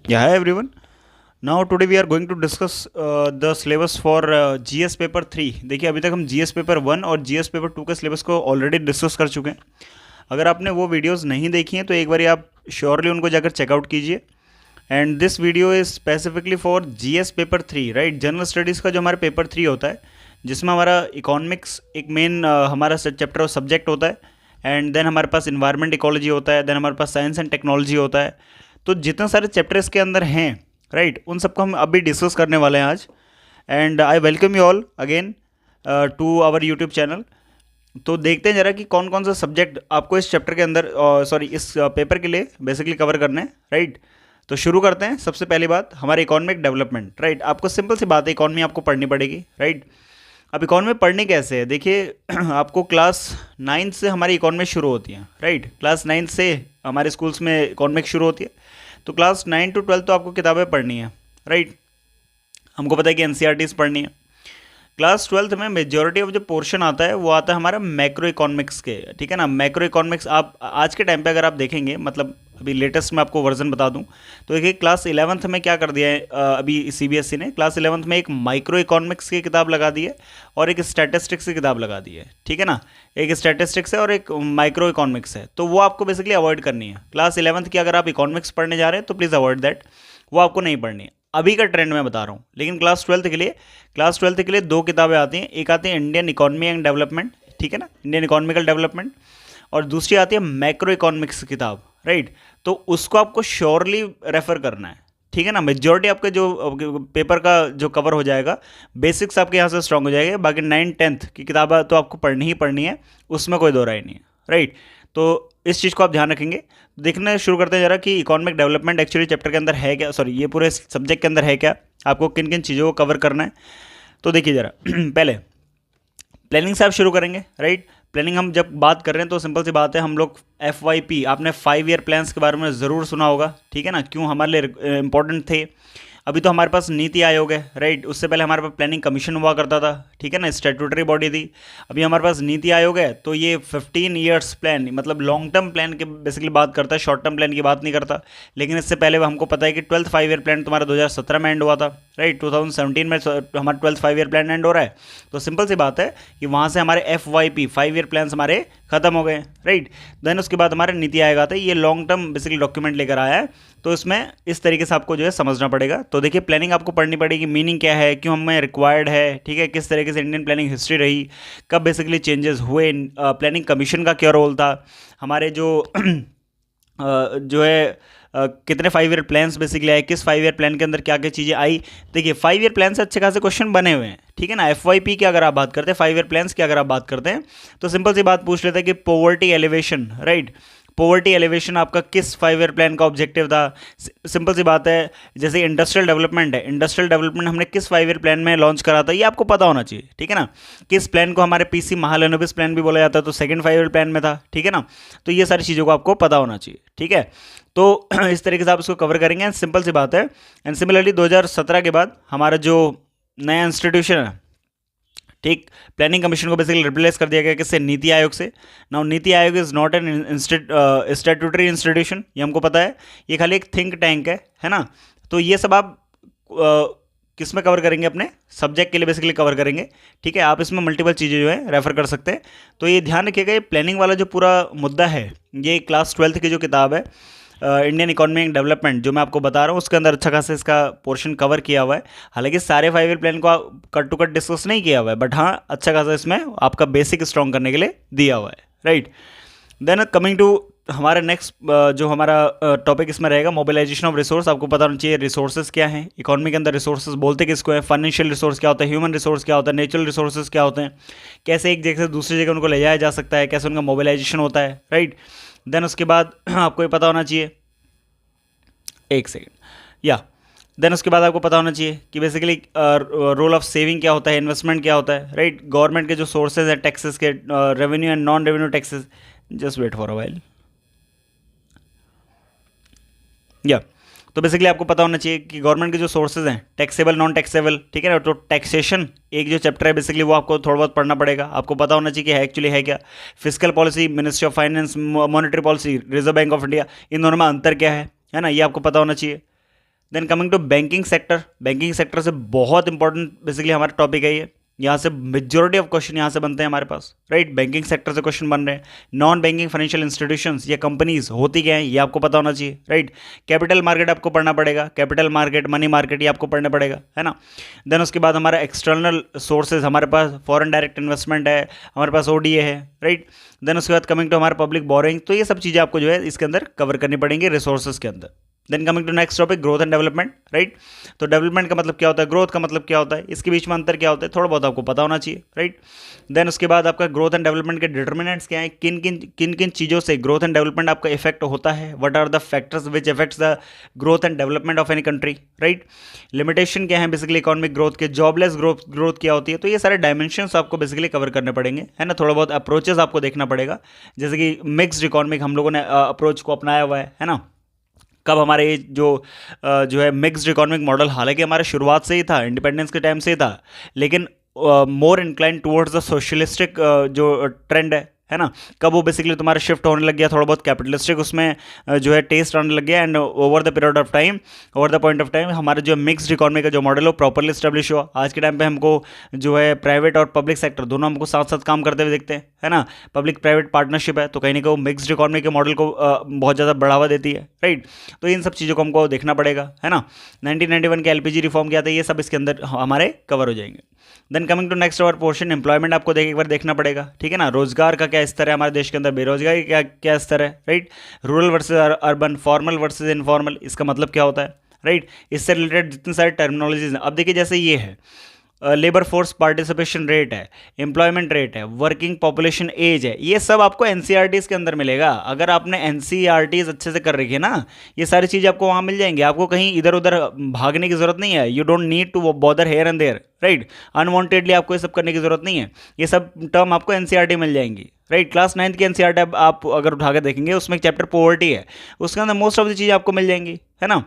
Yeah, hi everyone. Now today we are going to discuss the syllabus for GS पेपर 3। देखिए अभी तक हम GS पेपर 1 और GS पेपर 2 के सिलेबस को ऑलरेडी डिस्कस कर चुके हैं। अगर आपने वो वीडियोस नहीं देखी हैं तो एक बार आप श्योरली उनको जाकर चेकआउट कीजिए। And this video is specifically for GS पेपर 3, राइट। जनरल स्टडीज़ का जो हमारा पेपर 3 होता है, जिसमें हमारा इकोनॉमिक्स एक मेन हमारा चैप्टर और सब्जेक्ट होता है। एंड देन हमारे पास इन्वायरमेंट इकोलॉजी होता है, देन हमारे पास साइंस एंड टेक्नोलॉजी होता है। तो जितने सारे चैप्टर इसके अंदर हैं, राइट, उन सबको हम अभी डिस्कस करने वाले हैं आज। And I welcome you all again to our YouTube channel. तो देखते हैं जरा कि कौन कौन सा सब्जेक्ट आपको इस चैप्टर के अंदर सॉरी इस पेपर के लिए बेसिकली कवर करने हैं, राइट। तो शुरू करते हैं। सबसे पहली बात हमारे इकोनॉमिक डेवलपमेंट, राइट। आपको सिंपल सी बात है, इकॉनमी आपको पढ़नी पड़ेगी, राइट। अब इकॉनमी पढ़नी कैसे है, देखिए आपको क्लास 9 से हमारी इकॉनमी शुरू होती है, राइट। क्लास 9 से हमारे स्कूल्स में इकॉनमिक शुरू होती है। तो क्लास 9 to 12 तो आपको किताबें पढ़नी है, राइट। हमको पता है कि एनसीईआरटीज़ पढ़नी है। क्लास 12th में मेजॉरिटी ऑफ जो पोर्शन आता है वो आता है हमारा मैक्रो इकोनॉमिक्स के, ठीक है ना। मैक्रो इकोनॉमिक्स आप आज के टाइम पे अगर आप देखेंगे, मतलब अभी लेटेस्ट में आपको वर्जन बता दूं तो देखिए क्लास 11th में क्या कर दिया है अभी सीबीएसई ने, क्लास 11th में एक माइक्रो इकोनॉमिक्स की किताब लगा दी है और एक स्टैटिस्टिक्स की किताब लगा दी है, ठीक है ना। एक स्टैटिस्टिक्स है और एक माइक्रो इकोनॉमिक्स है। तो वो आपको बेसिकली अवॉइड करनी है। क्लास 11th की अगर आप इकोनॉमिक्स पढ़ने जा रहे हैं तो प्लीज़ अवॉइड दैट, वो आपको नहीं पढ़नी है। अभी का ट्रेंड मैं बता रहा हूँ। लेकिन क्लास ट्वेल्थ के लिए दो किताबें आती हैं। एक आती है इंडियन इकोनॉमी एंड डेवलपमेंट, ठीक है ना, इंडियन इकोनॉमिकल डेवलपमेंट। और दूसरी आती है मैक्रो इकोनॉमिक्स की किताब, राइट। तो उसको आपको श्योरली रेफर करना है, ठीक है ना। मेजॉरिटी आपके जो पेपर का जो कवर हो जाएगा, बेसिक्स आपके यहाँ से स्ट्रांग हो जाएगा। बाकी 9th-10th की किताबें तो आपको पढ़नी ही पढ़नी है, उसमें कोई दो राय नहीं है, राइट। तो इस चीज़ को आप ध्यान रखेंगे। देखना शुरू करते हैं जरा कि इकोनॉमिक डेवलपमेंट एक्चुअली चैप्टर के अंदर है क्या, सॉरी ये पूरे सब्जेक्ट के अंदर है क्या, आपको किन किन चीज़ों को कवर करना है। तो देखिए जरा पहले प्लानिंग से आप शुरू करेंगे, राइट। प्लानिंग हम जब बात कर रहे हैं तो सिंपल सी बात है, हम लोग FYP, आपने 5 ईयर प्लान्स के बारे में ज़रूर सुना होगा, ठीक है ना। क्यों हमारे लिए इंपॉर्टेंट थे। अभी तो हमारे पास नीति आयोग है, राइट। उससे पहले हमारे पास प्लानिंग कमीशन हुआ करता था, ठीक है ना, स्टैट्यूटरी बॉडी थी। अभी हमारे पास नीति आयोग है, तो ये 15 ईयर्स प्लान, मतलब लॉन्ग टर्म प्लान की बेसिकली बात करता है, शॉर्ट टर्म प्लान की बात नहीं करता। लेकिन इससे पहले हमको पता है कि 12th 5 ईयर प्लान तुम्हारा 2017 में एंड हुआ था, राइट। 2017 में हमारा 12th 5 ईयर प्लान एंड हो रहा है। तो सिंपल सी बात है कि वहाँ से हमारे FYP 5 ईयर प्लान हमारे खत्म हो गए, राइट। देन उसके बाद हमारे नीति आयोग आता है, ये लॉन्ग टर्म बेसिकली डॉक्यूमेंट लेकर आया है। तो इसमें इस तरीके से आपको जो है समझना पड़ेगा। तो देखिए प्लानिंग आपको पढ़नी पड़ेगी, मीनिंग क्या है, क्यों हमें रिक्वायर्ड है, ठीक है, किस तरीके से इंडियन प्लानिंग हिस्ट्री रही, कब बेसिकली चेंजेस हुए, प्लानिंग कमीशन का क्या रोल था, हमारे जो जो है कितने 5 ईयर प्लान्स बेसिकली आए, किस 5 ईयर प्लान के अंदर क्या क्या चीज़ें आई। देखिए 5 ईयर प्लान से अच्छे खासे क्वेश्चन बने हुए हैं, ठीक है ना। FYP की अगर आप बात करते हैं, 5 ईयर प्लान्स की अगर आप बात करते हैं, तो सिंपल सी बात पूछ लेते हैं कि poverty elevation, right. Poverty elevation आपका किस 5 ईयर प्लान का ऑब्जेक्टिव था। सिंपल सी बात है, जैसे इंडस्ट्रियल डेवलपमेंट है, इंडस्ट्रियल डेवलपमेंट हमने किस 5 ईयर प्लान में लॉन्च करा था, ये आपको पता होना चाहिए, ठीक है ना। किस प्लान को हमारे PC महालनोबिस प्लान भी बोला जाता है, तो सेकंड 5 ईयर प्लान में था, ठीक है ना। तो ये सारी चीज़ों को आपको पता होना चाहिए, ठीक है। तो इस तरीके से आप इसको कवर करेंगे। सिंपल सी बात है। एंड सिमिलरली 2017 के बाद हमारा जो नया इंस्टीट्यूशन है, ठीक, प्लानिंग कमीशन को बेसिकली रिप्लेस कर दिया गया किससे, नीति आयोग से। Now NITI Aayog is not an statutory institution, ये हमको पता है, ये खाली एक थिंक टैंक है ना। तो ये सब आप किस में कवर करेंगे, अपने सब्जेक्ट के लिए बेसिकली कवर करेंगे, ठीक है। आप इसमें मल्टीपल चीज़ें जो है रेफर कर सकते हैं। तो ये ध्यान रखिएगा, ये प्लानिंग वाला जो पूरा मुद्दा है, ये क्लास 12th की जो किताब है इंडियन इकोनॉमी एंड डेवलपमेंट, जो मैं आपको बता रहा हूँ, उसके अंदर अच्छा खासा इसका पोर्शन कवर किया हुआ है। हालांकि सारे 5 ईयर प्लान को कट टू कट डिस्कस नहीं किया हुआ है, बट हाँ अच्छा खासा इसमें आपका बेसिक स्ट्रॉन्ग करने के लिए दिया हुआ है, राइट। देन कमिंग टू हमारा नेक्स्ट जो हमारा टॉपिक इसमें रहेगा, मोबिलाइजेशन ऑफ रिसोर्स। आपको पता होना चाहिए रिसोर्सेज क्या हैं, इकोनॉमी के अंदर रिसोर्सेज बोलते किसको है, फाइनेंशियल रिसोर्स क्या होता है, ह्यूमन रिसोर्स क्या होता है, नेचुरल रिसोर्सेज क्या होते हैं, कैसे एक जगह से दूसरी जगह उनको ले जाया जा सकता है, कैसे उनका मोबिलाइजेशन होता है, राइट। देन उसके बाद आपको ये पता होना चाहिए, एक सेकेंड, या देन उसके बाद आपको पता होना चाहिए कि बेसिकली रोल ऑफ सेविंग क्या होता है, इन्वेस्टमेंट क्या होता है, राइट। गवर्नमेंट के जो सोर्सेज हैं टैक्सेस के, revenue and non revenue taxes, just wait for a while, या तो बेसिकली आपको पता होना चाहिए कि गवर्नमेंट के जो सोर्सेज हैं, टैक्सेबल नॉन टैक्सेबल, ठीक है ना। तो टैक्सेशन एक जो चैप्टर है बेसिकली वो आपको थोड़ा बहुत पढ़ना पड़ेगा। आपको पता होना चाहिए कि है एक्चुअली है क्या। Physical policy, ministry of finance, monetary policy, reserve bank of India, इन दोनों में अंतर क्या है ना, ये आपको पता होना चाहिए, then coming to banking sector से बहुत इंपॉर्टेंट बेसिकली हमारा टॉपिक है ये। यहाँ से मेजोरिटी ऑफ क्वेश्चन यहाँ से बनते हैं हमारे पास, राइट। बैंकिंग सेक्टर से क्वेश्चन बन रहे हैं। नॉन बैंकिंग फाइनेंशियल इंस्टीट्यूशंस या कंपनीज होती क्या है ये आपको पता होना चाहिए, राइट। कैपिटल मार्केट आपको पढ़ना पड़ेगा, कैपिटल मार्केट, मनी मार्केट ये आपको पढ़ना पड़ेगा, है ना। देन उसके बाद हमारा एक्सटर्नल सोर्सेज, हमारे पास फॉरेन डायरेक्ट इन्वेस्टमेंट है, हमारे पास ओडीए है, राइट। देन उसके बाद कमिंग टू हमारा पब्लिक बोरिंग, तो ये सब चीज़ें आपको जो है इसके अंदर कवर करनी पड़ेंगी रिसोर्सेज के अंदर। Then coming to next topic, growth and development, right. तो डेवलपमेंट का मतलब क्या होता है, ग्रोथ का मतलब क्या होता है, इसके बीच में अंतर क्या होता है, थोड़ा बहुत आपको पता होना चाहिए, राइट। देन उसके बाद आपका ग्रोथ एंड डेवलपमेंट के डिटर्मिनेंट्स क्या है, किन किन चीज़ों से ग्रोथ एंड डेवलपमेंट आपका इफेक्ट होता है, what are the factors which effects the growth and development of any country, right. Limitation क्या है बेसिकली इकोनॉमिक ग्रोथ के, जॉबलेस ग्रोथ क्या होती है, तो ये सारे डायमेंशंस आपको बेसिकली कवर करने पड़ेंगे, है ना। थोड़ा बहुत अप्रोचेस आपको देखना पड़ेगा, जैसे कि मिक्स्ड इकोनॉमिक हम लोगों ने अप्रोच को अपनाया हुआ है ना। कब हमारे ये जो है मिक्स्ड इकोनॉमिक मॉडल, हालांकि हमारे शुरुआत से ही था, इंडिपेंडेंस के टाइम से ही था, लेकिन more incline towards the socialistic जो ट्रेंड है ना, कब वो बेसिकली तुम्हारा शिफ्ट होने लग गया, थोड़ा बहुत कैपिटलिस्टिक उसमें जो है टेस्ट आने लग गया। And over the period of time, over the point of time, हमारा जो मिक्स्ड इकोनॉमी का जो मॉडल है वो प्रॉपरली स्टैब्लिश हुआ। आज के टाइम पे हमको जो है प्राइवेट और पब्लिक सेक्टर दोनों हमको साथ साथ काम करते हुए दिखते हैं, है ना। पब्लिक प्राइवेट पार्टनरशिप है, तो कहीं ना कहीं वो मिक्स्ड इकोनॉमी के मॉडल को बहुत ज़्यादा बढ़ावा देती है, राइट। तो इन सब चीज़ों को हमको देखना पड़ेगा, है ना। 1991 के एलपीजी रिफॉर्म क्या था, ये सब इसके अंदर हमारे कवर हो जाएंगे। Then coming to next our portion, employment आपको एक बार देखना पड़ेगा, ठीक है ना। रोजगार का क्या स्तर है हमारे देश के अंदर, बेरोजगारी का क्या स्तर है, right. Rural versus urban, formal versus informal, इसका मतलब क्या होता है, राइट। इससे रिलेटेड जितनी सारी टर्मिनोलॉजीज हैं, अब देखिए जैसे ये है लेबर फोर्स पार्टिसिपेशन रेट है, एम्प्लॉयमेंट रेट है, वर्किंग पॉपुलेशन एज है, ये सब आपको एनसीईआरटीज़ के अंदर मिलेगा। अगर आपने एनसीईआरटीज़ अच्छे से कर रखी है ना, ये सारी चीज़ें आपको वहाँ मिल जाएंगी, आपको कहीं इधर उधर भागने की जरूरत नहीं है। You don't need to bother here and there, right. Unwantedly आपको ये सब करने की जरूरत नहीं है, ये सब टर्म आपको एनसीईआरटी मिल जाएंगी, राइट। क्लास 9th की एनसीईआरटी आप अगर उठा के देखेंगे, उसमें एक चैप्टर पॉवर्टी है, उसके अंदर मोस्ट ऑफ द चीज़ें आपको मिल जाएंगी, है ना।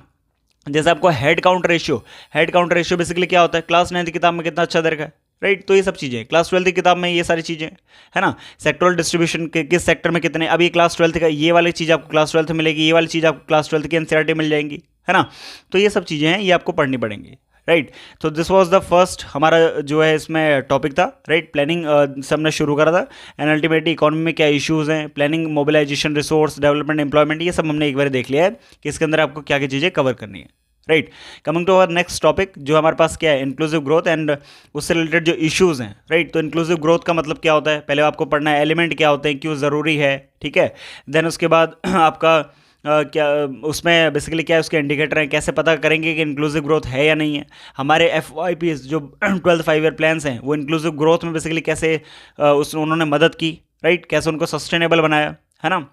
जैसे आपको हेड काउंट रेशियो बेसिकली क्या होता है, क्लास 9th की किताब में कितना अच्छा दे रखा है, राइट। तो ये सब चीज़ें क्लास 12th की किताब में ये सारी चीज़ें, है ना। सेक्टोरल डिस्ट्रीब्यूशन के किस सेक्टर में कितने, अभी क्लास 12th का ये वाली चीज़ आपको क्लास 12th में मिलेगी, ये वाली चीज़ आपको क्लास 12th की एनसीईआरटी मिल जाएंगी, है ना। तो ये सब चीज़ें हैं, ये आपको पढ़नी पड़ेंगी, राइट। तो दिस वाज द फर्स्ट हमारा जो है इसमें टॉपिक था, राइट। प्लानिंग से हमने शुरू करा था, एंड अल्टीमेटली इकोनॉमी में क्या इश्यूज़ हैं, planning, mobilisation, resource development, employment, ये सब हमने एक बार देख लिया है कि इसके अंदर आपको क्या क्या चीज़ें कवर करनी है, right. Coming to our next topic, जो हमारे पास क्या है, इंक्लूसिव ग्रोथ एंड उससे रिलेटेड जो इश्यूज़ हैं, राइट। तो इंक्लूसिव ग्रोथ का मतलब क्या होता है, पहले आपको पढ़ना है एलिमेंट क्या होते हैं, क्यों ज़रूरी है, ठीक है। देन उसके बाद आपका क्या उसमें बेसिकली क्या है, उसके इंडिकेटर हैं, कैसे पता करेंगे कि इंक्लूसिव ग्रोथ है या नहीं है। हमारे FYPs जो 12th 5 ईयर प्लान्स हैं, वो इंक्लूसिव ग्रोथ में बेसिकली कैसे उन्होंने मदद की, राइट, कैसे उनको सस्टेनेबल बनाया, है ना।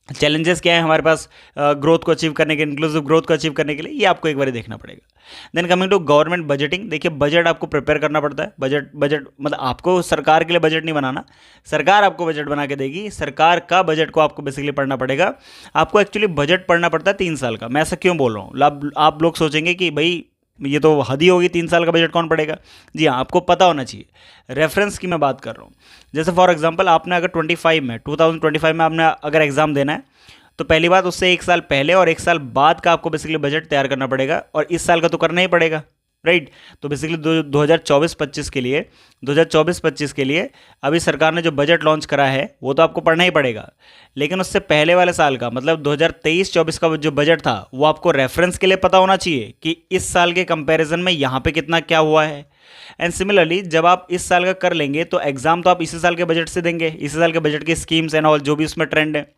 चैलेंजेस क्या है हमारे पास ग्रोथ को अचीव करने के, इंक्लूसिव ग्रोथ को अचीव करने के लिए, ये आपको एक बार देखना पड़ेगा। Then coming to government budgeting, देखिए बजट आपको प्रिपेयर करना पड़ता है। बजट मतलब आपको सरकार के लिए बजट नहीं बनाना, सरकार आपको बजट बना के देगी, सरकार का बजट को आपको बेसिकली पढ़ना पड़ेगा। आपको एक्चुअली बजट पढ़ना पड़ता है 3 साल का। मैं ऐसा क्यों बोल रहा हूँ, आप लोग सोचेंगे कि भाई ये तो हद ही होगी, 3 साल का बजट कौन पड़ेगा। जी हाँ, आपको पता होना चाहिए। रेफरेंस की मैं बात कर रहा हूँ, जैसे फॉर एग्जांपल आपने अगर 2025 में आपने अगर एग्ज़ाम देना है, तो पहली बात उससे 1 साल पहले और 1 साल बाद का आपको बेसिकली बजट तैयार करना पड़ेगा, और इस साल का तो करना ही पड़ेगा, राइट। तो बेसिकली 2024-25 के लिए अभी सरकार ने जो बजट लॉन्च करा है वो तो आपको पढ़ना ही पड़ेगा, लेकिन उससे पहले वाले साल का मतलब 2023-24 का जो बजट था वो आपको रेफरेंस के लिए पता होना चाहिए कि इस साल के कंपैरिजन में यहाँ पे कितना क्या हुआ है। एंड सिमिलरली जब आप इस साल का कर लेंगे तो एग्जाम तो आप इसी साल के बजट से देंगे, इसी साल के बजट की स्कीम्स एंड ऑल जो भी उसमें ट्रेंड है।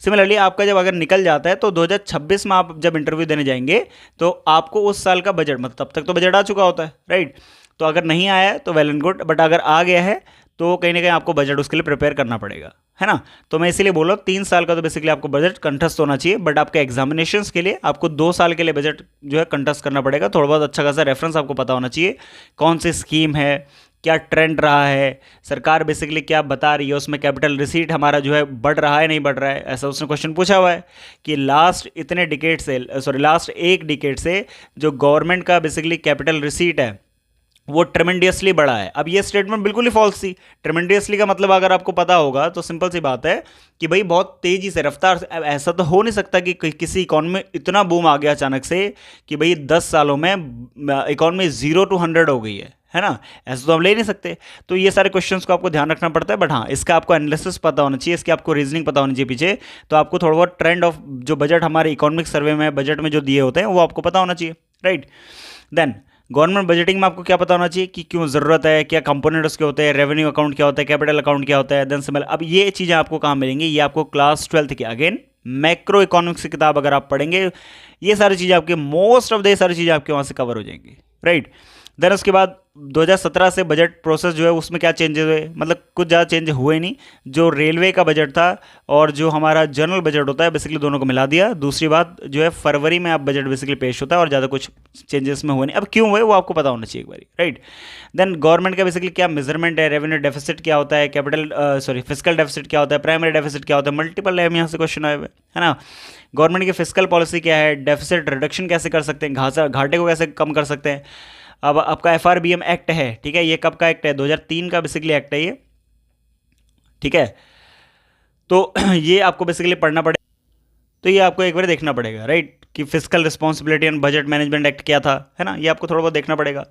सिमिलरली आपका जब अगर निकल जाता है तो 2026 में आप जब इंटरव्यू देने जाएंगे तो आपको उस साल का बजट, मतलब तब तक तो बजट आ चुका होता है, राइट। तो अगर नहीं आया है तो वेल एंड गुड, बट अगर आ गया है तो कहीं ना कहीं आपको बजट उसके लिए प्रिपेयर करना पड़ेगा, है ना। तो मैं इसीलिए बोल रहा हूँ 3 साल का तो बेसिकली आपको बजट कंठस्थ होना चाहिए, बट आपके एग्जामिनेशंस के लिए आपको 2 साल के लिए बजट जो है कंठस्थ करना पड़ेगा। थोड़ा बहुत अच्छा खासा रेफरेंस आपको पता होना चाहिए, कौन सी स्कीम है, क्या ट्रेंड रहा है, सरकार बेसिकली क्या बता रही है, उसमें कैपिटल रिसीट हमारा जो है बढ़ रहा है नहीं बढ़ रहा है। ऐसा उसने क्वेश्चन पूछा हुआ है कि लास्ट 1 डिकेट से जो गवर्नमेंट का बेसिकली कैपिटल रिसीट है वो ट्रेमेंडियसली बढ़ा है। अब ये स्टेटमेंट बिल्कुल ही फॉल्स थी। ट्रेमेंडियसली का मतलब अगर आपको पता होगा तो सिंपल सी बात है कि भाई बहुत तेजी से रफ्तार से, अब ऐसा तो हो नहीं सकता कि किसी इकॉनमी में इतना बूम आ गया अचानक से कि भाई 10 सालों में इकॉनमी 0 to 100 हो गई है ना। ऐसा तो हम ले नहीं सकते। तो ये सारे क्वेश्चंस को आपको ध्यान रखना पड़ता है, बट हाँ इसका आपको एनालिसिस पता होना चाहिए, इसकी आपको रीजनिंग पता होनी चाहिए पीछे। तो आपको थोड़ा बहुत ट्रेंड ऑफ जो बजट हमारे इकोनॉमिक सर्वे में बजट में जो दिए होते हैं वो आपको पता होना चाहिए, राइट। देन गवर्नमेंट बजटिंग में आपको क्या पता होना चाहिए कि क्यों ज़रूरत है, क्या कंपोनेंट उसके होते हैं, रेवेन्यू अकाउंट क्या होता है, कैपिटल अकाउंट क्या होता है, देन सिंबल। अब ये चीज़ें आपको कहाँ मिलेंगी, ये आपको क्लास 12th की अगेन मैक्रो इकोनॉमिक्स की किताब अगर आप पढ़ेंगे, ये सारी चीज़ें आपके मोस्ट ऑफ द सारी चीज़ें आपके वहाँ से कवर हो जाएंगी, राइट। देन उसके बाद 2017 से बजट प्रोसेस जो है उसमें क्या चेंजेस हुए, मतलब कुछ ज़्यादा चेंज हुए नहीं। जो रेलवे का बजट था और जो हमारा जनरल बजट होता है बेसिकली दोनों को मिला दिया। दूसरी बात जो है फरवरी में अब बजट बेसिकली पेश होता है और ज़्यादा कुछ चेंजेस में हुए नहीं। अब क्यों हुए वो आपको पता होना चाहिए एक बारी, राइट। देन गवर्नमेंट का बेसिकली क्या मेजरमेंट है, रेवेन्यू डेफिसिट क्या होता है, कैपिटल फिजिकल डेफिसिट क्या होता है, प्राइमरी डेफिसिट क्या होता है, मल्टीपल है यहाँ से क्वेश्चन आए हुए है ना। गवर्नमेंट की फिजिकल पॉलिसी क्या है, डेफिसिट रिडक्शन कैसे कर सकते हैं, घाटे को कैसे कम कर सकते हैं। अब आपका FRBM एक्ट है, ठीक है, ये कब का एक्ट है, 2003 का बेसिकली एक्ट है ये, ठीक है। तो ये आपको बेसिकली पढ़ना पड़ेगा, तो ये आपको एक बार देखना पड़ेगा, राइट, कि physical responsibility and budget management act क्या था, है ना, ये आपको थोड़ा बहुत देखना पड़ेगा।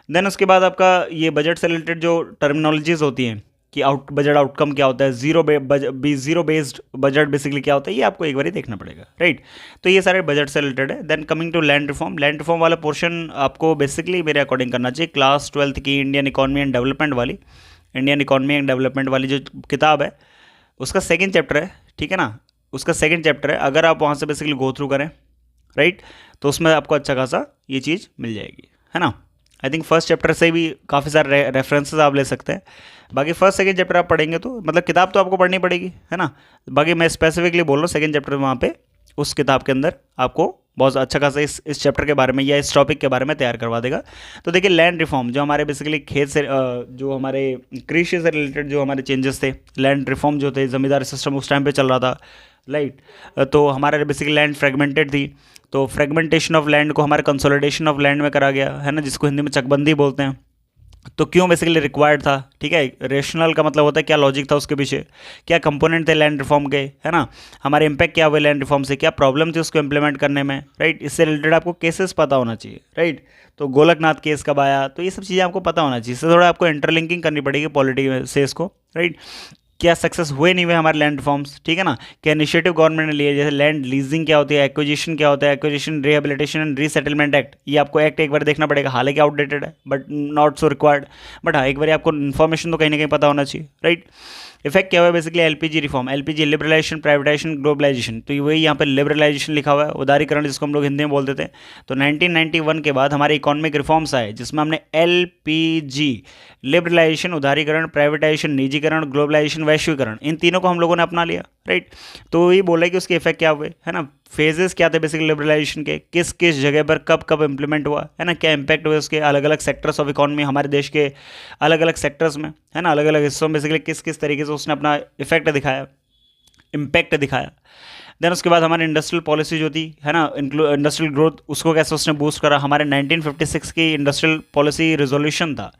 देन उसके बाद आपका ये बजट से रिलेटेड जो टर्मिनोलॉजीज होती हैं कि बजट आउटकम क्या होता है, जीरो बेस्ड बजट बेसिकली क्या होता है, ये आपको एक बार ही देखना पड़ेगा, राइट। तो ये सारे बजट से रिलेटेड है। Then coming to land reform वाला पोर्शन आपको बेसिकली मेरे अकॉर्डिंग करना चाहिए क्लास 12th की इंडियन इकोनॉमी एंड डेवलपमेंट वाली जो किताब है उसका सेकेंड चैप्टर है, ठीक है ना, उसका सेकेंड चैप्टर है। अगर आप वहाँ से बेसिकली गो थ्रू करें, राइट, तो उसमें आपको अच्छा खासा ये चीज़ मिल जाएगी, है ना। आई थिंक फर्स्ट चैप्टर से भी काफ़ी सारे रेफरेंसेस आप ले सकते हैं। बाकी फर्स्ट सेकंड चैप्टर आप पढ़ेंगे तो मतलब किताब तो आपको पढ़नी पड़ेगी, है ना। बाकी मैं स्पेसिफिकली बोल रहा हूँ सेकंड चैप्टर वहाँ पे उस किताब के अंदर आपको बहुत अच्छा खासा इस चैप्टर के बारे में या इस टॉपिक के बारे में तैयार करवा देगा। तो देखिए लैंड रिफॉर्म जो हमारे बेसिकली खेत से जो हमारे कृषि से रिलेटेड जो हमारे चेंजेस थे, लैंड रिफॉर्म जो थे, ज़मींदारी सिस्टम उस टाइम पे चल रहा था, राइट। तो हमारे बेसिकली लैंड फ्रेगमेंटेड थी, तो फ्रेगमेंटेशन ऑफ लैंड को हमारे कंसोलिडेशन ऑफ लैंड में करा गया, है ना, जिसको हिंदी में चकबंदी बोलते हैं। तो क्यों बेसिकली रिक्वायर्ड था, ठीक है, रेशनल का मतलब होता है क्या लॉजिक था उसके पीछे, क्या कंपोनेंट थे लैंड रिफॉर्म के, है ना, हमारे इंपैक्ट क्या हुए लैंड रिफॉर्म से, क्या प्रॉब्लम थी उसको इंप्लीमेंट करने में, राइट। इससे रिलेटेड आपको केसेस पता होना चाहिए, राइट। तो गोलकनाथ केस कब आया, तो ये सब चीज़ें आपको पता होना चाहिए। इससे थोड़ा आपको इंटरलिंकिंग करनी पड़ेगी पॉलिटी से इसको, राइट। क्या सक्सेस हुए नहीं हुए हमारे लैंड रिफॉर्म्स, ठीक है ना, क्या इनिशिएटिव गवर्नमेंट ने लिए, जैसे लैंड लीजिंग क्या होती है, एक्विजिशन क्या होता है, acquisition rehabilitation and resettlement act, ये आपको एक्ट एक बार देखना पड़ेगा, हालांकि आउटडेटेड है but not so required, but हाँ एक बार आपको इन्फॉर्मेशन तो कहीं ना कहीं पता होना चाहिए, राइट। इफेक्ट क्या हुआ है basically LPG reform, LPG liberalisation, privatisation, globalisation, तो वही यहाँ पे लिबरलाइजेशन लिखा हुआ है, उदारीकरण जिसको हम लोग हिंदी में बोलते थे। तो 1991 के बाद हमारे इकोनॉमिक रिफॉर्म्स आए जिसमें हमने LPG लिबरलाइजेशन, उदारीकरण, प्राइवेटाइजेशन, निजीकरण, ग्लोबलाइजेशन, वैश्वीकरण, इन तीनों को हम लोगों ने अपना लिया, राइट। तो ये बोला कि उसके इफेक्ट क्या हुए, है ना, फेजेस क्या थे बेसिकली लिबरलाइजेशन के, किस किस जगह पर कब कब इंप्लीमेंट हुआ, है ना, क्या इंपैक्ट हुए उसके अलग अलग सेक्टर्स ऑफ इकोनॉमी हमारे देश के अलग अलग सेक्टर्स में, है ना, अलग अलग हिस्सों में बेसिकली किस किस तरीके से उसने अपना इफेक्ट दिखाया, इम्पैक्ट दिखाया। देन उसके बाद हमारी इंडस्ट्रियल पॉलिसी जो थी, है ना, इंडस्ट्रियल ग्रोथ, उसको कैसे उसने बूस्ट करा, हमारे 1956 की इंडस्ट्रियल पॉलिसी रिजोल्यूशन था।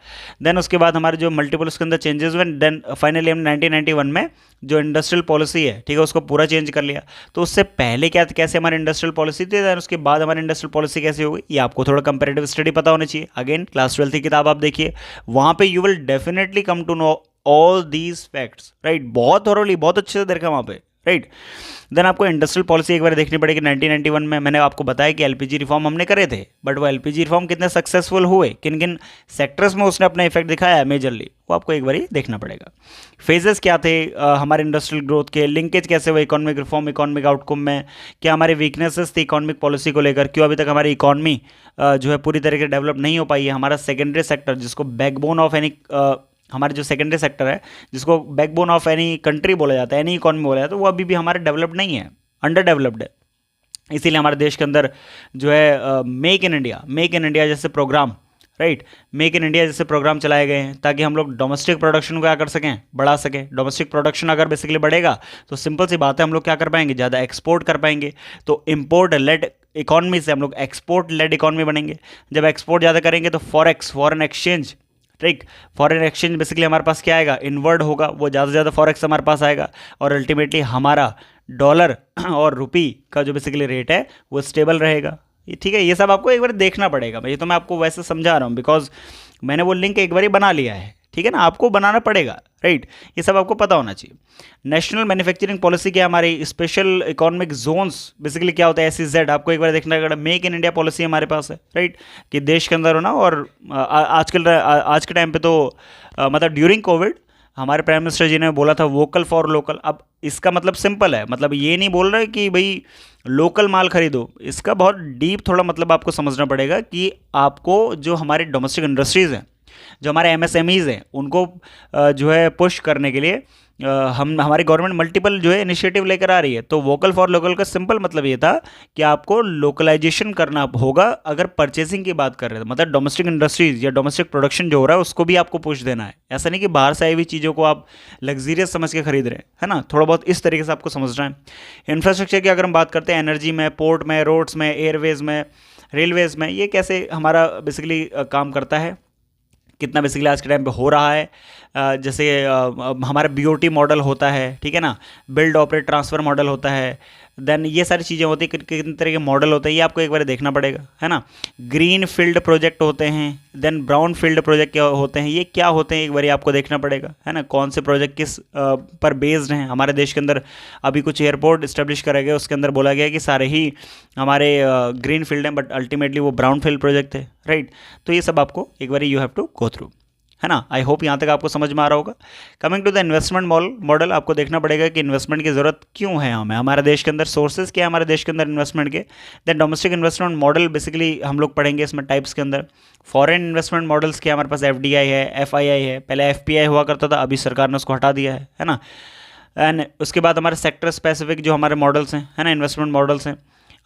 देन उसके बाद हमारे जो मल्टीपल उसके अंदर चेंजेस हुए, देन फाइनली हम 1991 में जो इंडस्ट्रियल पॉलिसी है, ठीक है, उसको पूरा चेंज कर लिया। तो उससे पहले क्या कैसे हमारी इंडस्ट्रियल पॉलिसी थी, देन उसके बाद हमारी इंडस्ट्रियल पॉलिसी कैसे होगी, ये आपको थोड़ा कंपेरेटिव स्टडी पता होनी चाहिए। अगेन क्लास 12th की किताब आप देखिए, वहाँ पे you will definitely come to know all these facts, right, बहुत थॉरोली, बहुत अच्छे से देखा वहाँ पे, राइट। देन आपको इंडस्ट्रियल पॉलिसी एक बार देखनी पड़ेगी। 1991 में मैंने आपको बताया कि LPG रिफॉर्म हमने करे थे, बट वो LPG रिफॉर्म कितने सक्सेसफुल हुए, किन किन सेक्टर्स में उसने अपना इफेक्ट दिखाया है मेजरली, वो आपको एक बार ही देखना पड़ेगा। फेजेस क्या थे हमारे इंडस्ट्रियल ग्रोथ के, लिंकेज कैसे हुए इकोनॉमिक रिफॉर्म इकोनॉमिक आउटकम में, क्या हमारे वीकनेसेस थी इकोनॉमिक पॉलिसी को लेकर, क्यों अभी तक हमारी इकोनॉमी जो है पूरी तरीके से डेवलप नहीं हो पाई है, हमारा सेकेंडरी सेक्टर जिसको बैकबोन ऑफ एनी हमारे जो सेकेंडरी सेक्टर है जिसको बैकबोन ऑफ एनी कंट्री बोला जाता है, एनी इकॉनमी बोला जाता है, वो अभी भी हमारे डेवलप्ड नहीं है, अंडर डेवलप्ड है। इसीलिए हमारे देश के अंदर जो है मेक इन इंडिया जैसे प्रोग्राम राइट। मेक इन इंडिया जैसे प्रोग्राम चलाए गए हैं ताकि हम लोग डोमेस्टिक प्रोडक्शन को क्या कर सकें, बढ़ा सकें। डोमेस्टिक प्रोडक्शन अगर बेसिकली बढ़ेगा तो सिंपल सी बात है हम लोग क्या कर पाएंगे, ज़्यादा एक्सपोर्ट कर पाएंगे। तो इम्पोर्ट लेड इकॉनमी से हम लोग एक्सपोर्ट लेड इकॉनमी बनेंगे। जब एक्सपोर्ट ज़्यादा करेंगे तो फॉरेक्स, फॉरेन एक्सचेंज, ठीक, फॉरेन एक्सचेंज बेसिकली हमारे पास क्या आएगा, इनवर्ड होगा, वो ज़्यादा से ज़्यादा फॉरेक्स हमारे पास आएगा और अल्टीमेटली हमारा डॉलर और रुपी का जो बेसिकली रेट है वो स्टेबल रहेगा। ये ठीक है, ये सब आपको एक बार देखना पड़ेगा। ये तो मैं आपको वैसे समझा रहा हूँ बिकॉज मैंने वो लिंक एक बार बना लिया है, ठीक है ना, आपको बनाना पड़ेगा, राइट। ये सब आपको पता होना चाहिए। नेशनल मैन्युफैक्चरिंग पॉलिसी क्या है हमारी, स्पेशल इकोनॉमिक जोन्स बेसिकली क्या होता है, SEZ आपको एक बार देखना पड़ेगा। मेक इन इंडिया पॉलिसी हमारे पास है, राइट, कि देश के अंदर हो ना। और आज के टाइम पे तो मतलब ड्यूरिंग कोविड हमारे प्राइम मिनिस्टर जी ने बोला था वोकल फॉर लोकल। अब इसका मतलब सिंपल है, मतलब ये नहीं बोल रहे कि भाई लोकल माल खरीदो, इसका बहुत डीप थोड़ा मतलब आपको समझना पड़ेगा कि आपको जो हमारे डोमेस्टिक इंडस्ट्रीज़ हैं, जो हमारे MSMEs हैं, उनको जो है पुश करने के लिए हम हमारी गवर्नमेंट मल्टीपल जो है इनिशिएटिव लेकर आ रही है। तो वोकल फॉर लोकल का सिंपल मतलब ये था कि आपको लोकलाइजेशन करना होगा। अगर परचेसिंग की बात कर रहे थे, मतलब डोमेस्टिक इंडस्ट्रीज या डोमेस्टिक प्रोडक्शन जो हो रहा है उसको भी आपको पुश देना है। ऐसा नहीं कि बाहर से आई हुई चीज़ों को आप लग्जीरियस समझ के खरीद रहे हैं, है ना, थोड़ा बहुत इस तरीके से आपको समझना है। इंफ्रास्ट्रक्चर की अगर हम बात करते हैं, एनर्जी में, पोर्ट में, रोड्स में, एयरवेज में, रेलवेज में, ये कैसे हमारा बेसिकली काम करता है, कितना बेसिकली आज के टाइम पे हो रहा है। जैसे हमारा BOT मॉडल होता है, ठीक है ना, बिल्ड ऑपरेट ट्रांसफ़र मॉडल होता है, देन ये सारी चीज़ें होती है, कितने तरह के मॉडल होते हैं ये आपको एक बार देखना पड़ेगा, है ना। ग्रीन फील्ड प्रोजेक्ट होते हैं, देन ब्राउन फील्ड प्रोजेक्ट क्या होते हैं, ये क्या होते हैं एक बार आपको देखना पड़ेगा, है ना। कौन से प्रोजेक्ट किस पर बेस्ड हैं। हमारे देश के अंदर अभी कुछ एयरपोर्ट इस्टेब्लिश करा गया, उसके अंदर बोला गया कि सारे ही हमारे ग्रीन फील्ड हैं, बट अल्टीमेटली वो ब्राउन फील्ड प्रोजेक्ट थे, राइट। तो ये सब आपको एक बार you have to go through, है ना। आई होप यहाँ तक आपको समझ में आ रहा होगा। Coming to the investment model, आपको देखना पड़ेगा कि इन्वेस्टमेंट की ज़रूरत क्यों है हमें, हमारे देश के अंदर सोर्सेज क्या है हमारे देश के अंदर इन्वेस्टमेंट के। Then domestic investment model basically हम लोग पढ़ेंगे इसमें टाइप्स के अंदर। फॉरेन इन्वेस्टमेंट मॉडल्स क्या, हमारे पास FDI है, FII है, पहले FPI हुआ करता था, अभी सरकार ने उसको हटा दिया है ना। एंड उसके बाद हमारे सेक्टर स्पेसिफिक जो हमारे मॉडल्स हैं, है ना, इन्वेस्टमेंट मॉडल्स हैं।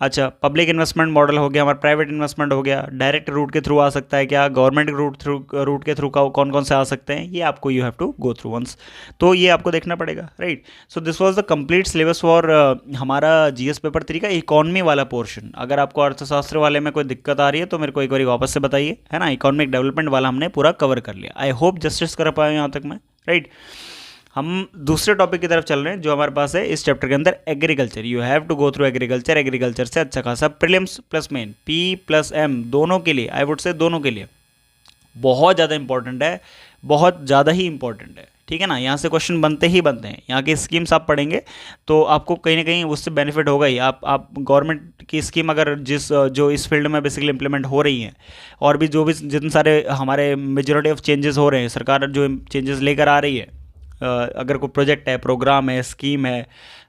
अच्छा, पब्लिक इन्वेस्टमेंट मॉडल हो गया, हमारा प्राइवेट इन्वेस्टमेंट हो गया, डायरेक्ट रूट के थ्रू आ सकता है क्या, गवर्नमेंट रूट के थ्रू का कौन कौन से आ सकते हैं, ये आपको you have to go through once. तो ये आपको देखना पड़ेगा, right. So this was the complete syllabus for हमारा GS पेपर 3 का इकोनॉमी वाला पोर्शन। अगर आपको अर्थशास्त्र वाले में कोई दिक्कत आ रही है तो मेरे को एक बार वापस से बताइए, है ना। इकोनॉमिक डेवलपमेंट वाला हमने पूरा कवर कर लिया, आई होप जस्टिस कर पाए यहाँ तक मैं, राइट। हम दूसरे टॉपिक की तरफ चल रहे हैं जो हमारे पास है इस चैप्टर के अंदर, agriculture. You have to go through agriculture. Agriculture से अच्छा खासा प्रीलिम्स प्लस मेन, P+M दोनों के लिए, आई वुड से दोनों के लिए बहुत ज़्यादा इंपॉर्टेंट है, बहुत ज़्यादा ही इंपॉर्टेंट है, ठीक है ना। यहाँ से क्वेश्चन बनते ही बनते हैं, यहाँ की स्कीम्स आप पढ़ेंगे तो आपको कहीं ना कहीं उससे बेनिफिट होगा ही। आप गवर्नमेंट की स्कीम अगर जो इस फील्ड में बेसिकली इंप्लीमेंट हो रही हैं, और भी जो भी जितने सारे हमारे मेजॉरिटी ऑफ चेंजेस हो रहे हैं, सरकार जो चेंजेस लेकर आ रही है, अगर कोई प्रोजेक्ट है, प्रोग्राम है, स्कीम है,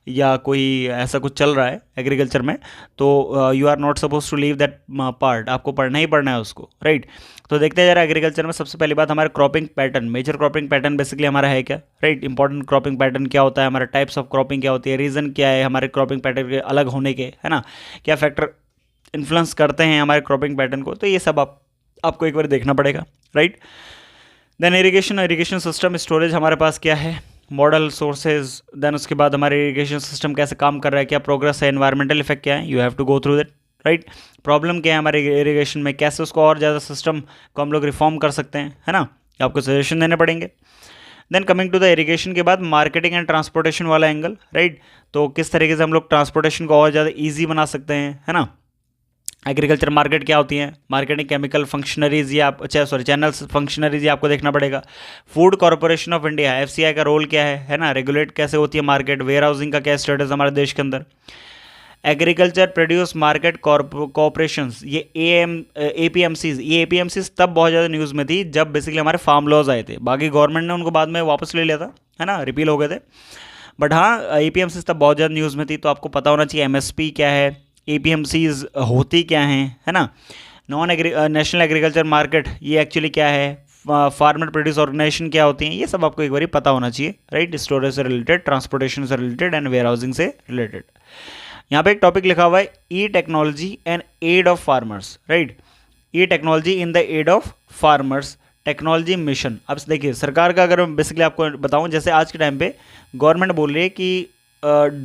या कोई ऐसा कुछ चल रहा है एग्रीकल्चर में, तो you are not suppose to leave that part, आपको पढ़ना ही पढ़ना है उसको, राइट। तो देखते हैं जरा एग्रीकल्चर में सबसे पहली बात हमारे cropping pattern, major cropping pattern basically हमारा है क्या, राइट। इंपॉर्टेंट क्रॉपिंग पैटर्न क्या होता है, हमारा टाइप्स ऑफ क्रॉपिंग क्या होती है, रीज़न क्या है हमारे क्रॉपिंग पैटर्न के अलग होने के, है ना, क्या फैक्टर इन्फ्लुएंस करते हैं हमारे क्रॉपिंग पैटर्न को। तो ये सब आपको एक बार देखना पड़ेगा, right. Then irrigation system storage हमारे पास क्या है, मॉडल सोर्सेज, देन उसके बाद हमारे इरिगेशन सिस्टम कैसे काम कर रहा है, क्या प्रोग्रेस है, एनवायरमेंटल इफेक्ट क्या है, you have to go through that, right. Problem क्या है हमारे इरिगेशन में, कैसे उसको और ज़्यादा सिस्टम को हम लोग रिफॉर्म कर सकते हैं, है ना, आपको सजेशन देने पड़ेंगे। Then coming to the irrigation के बाद मार्केटिंग एंड ट्रांसपोर्टेशन वाला एंगल, राइट। तो किस तरीके से हम लोग ट्रांसपोर्टेशन को और ज़्यादा ईजी बना सकते हैं, है ना। एग्रीकल्चर मार्केट क्या होती है, मार्केटिंग केमिकल फंक्शनरीज, या चैनल फंक्शनरीज, ये आपको देखना पड़ेगा। Food corporation of India FCI का रोल क्या है ना, रेगुलेट कैसे होती है मार्केट, वेयर हाउसिंग का क्या स्टेटस हमारे देश के अंदर। एग्रीकल्चर प्रोड्यूस मार्केट कॉर्पोरेशंस, ये APMCs, ये APMCs तब बहुत ज़्यादा न्यूज़ में थी जब बेसिकली हमारे फार्म लॉज आए थे, बाकी गवर्नमेंट ने उनको बाद में वापस ले लिया था, है ना, रिपील हो गए थे, बट हाँ APMCs तब बहुत ज़्यादा न्यूज़ में थी। तो आपको पता होना चाहिए MSP क्या है, APMCs होती क्या हैं, है ना। नेशनल एग्रीकल्चर मार्केट ये एक्चुअली क्या है, फार्मर प्रोड्यूस ऑर्गेनाइजेशन क्या होती हैं, ये सब आपको एक बार पता होना चाहिए, राइट। स्टोरेज से रिलेटेड, ट्रांसपोर्टेशन से रिलेटेड, एंड वेयर हाउसिंग से रिलेटेड। यहाँ पे एक टॉपिक लिखा हुआ है e technology and aid of farmers, right. E technology in the aid of farmers technology mission. अब देखिए सरकार का अगर मैं बेसिकली आपको बताऊं, जैसे आज के टाइम पे गवर्नमेंट बोल रही है कि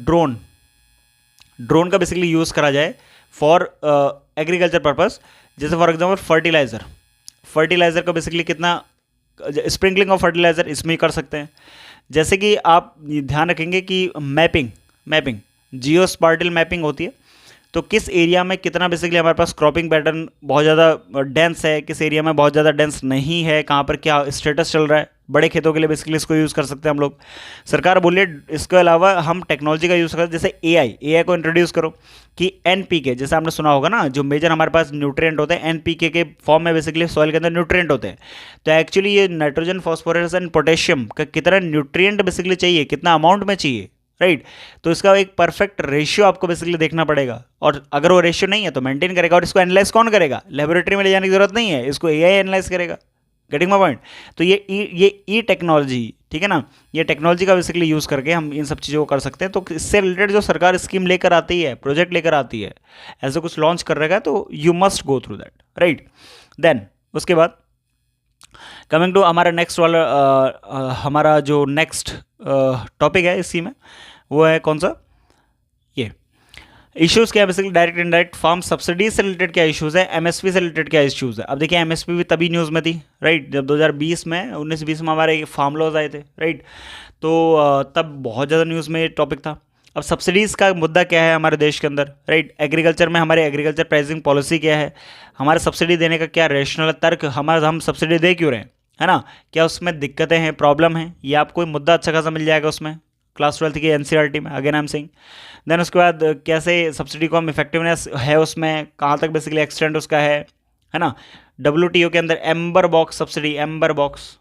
ड्रोन का बेसिकली यूज़ करा जाए फॉर एग्रीकल्चर पर्पस। जैसे फॉर एग्जांपल फर्टिलाइज़र का बेसिकली कितना स्प्रिंकलिंग ऑफ फर्टिलाइज़र इसमें कर सकते हैं। जैसे कि आप ध्यान रखेंगे कि मैपिंग जियो स्पार्टिल मैपिंग होती है, तो किस एरिया में कितना बेसिकली हमारे पास क्रॉपिंग पैटर्न बहुत ज़्यादा डेंस है, किस एरिया में बहुत ज़्यादा डेंस नहीं है, कहाँ पर क्या स्टेटस चल रहा है। बड़े खेतों के लिए बेसिकली इसको यूज़ कर सकते हैं हम लोग। सरकार बोलिए इसके अलावा हम टेक्नोलॉजी का यूज़ करते हैं, जैसे एआई को इंट्रोड्यूस करो कि एनपीके, जैसे आपने सुना होगा ना, जो मेजर हमारे पास न्यूट्रिएंट होते हैं एनपीके के फॉर्म में बेसिकली सॉइल के अंदर न्यूट्रिएंट होते हैं। तो एक्चुअली ये नाइट्रोजन, फॉस्फोरस एंड पोटेशियम का कितना न्यूट्रिएंट बेसिकली चाहिए, कितना अमाउंट में चाहिए, राइट। तो इसका एक परफेक्ट रेशियो आपको बेसिकली देखना पड़ेगा, और अगर वो रेशियो नहीं है तो मेंटेन करेगा। और इसको एनालाइज कौन करेगा, लेबोरेटरी में ले जाने की जरूरत नहीं है, इसको एआई एनालाइज करेगा। Getting my point. तो ये ई टेक्नोलॉजी, ठीक है ना, ये टेक्नोलॉजी का बेसिकली यूज़ करके हम इन सब चीज़ों को कर सकते हैं। तो इससे रिलेटेड जो सरकार स्कीम लेकर आती है, प्रोजेक्ट लेकर आती है, ऐसे कुछ लॉन्च कर रहेगा, तो you must go through that, right. Then उसके बाद कमिंग टू हमारा नेक्स्ट वाला हमारा जो नेक्स्ट टॉपिक है इसी में, वो है कौन सा, ये इश्यूज़ क्या है basically, direct indirect farm subsidies से रिलेटेड क्या इश्यूज़ है, एमएसपी से रिलेटेड क्या इश्यूज़ है। अब देखिए एमएसपी भी तभी न्यूज़ में थी, राइट, जब 2020 में 19-20 में हमारे फार्म लॉज आए थे, राइट। तो तब बहुत ज़्यादा न्यूज़ में ये टॉपिक था। अब सब्सिडीज़ का मुद्दा क्या है हमारे देश के अंदर, राइट। एग्रीकल्चर में हमारे एग्रीकल्चर प्राइसिंग पॉलिसी क्या है, हमारे सब्सिडी देने का क्या रैशनल तर्क, हम सब्सिडी दे क्यों रहे हैं, है ना, क्या उसमें दिक्कतें हैं, प्रॉब्लम है, या आपको कोई मुद्दा अच्छा खासा मिल जाएगा उसमें क्लास 12 की एनसीईआरटी में, again I am saying. Then उसके बाद कैसे सब्सिडी को हम इफेक्टिवनेस है उसमें, कहाँ तक बेसिकली एक्सटेंड उसका है ना। डब्ल्यूटीओ के अंदर amber box subsidy, amber box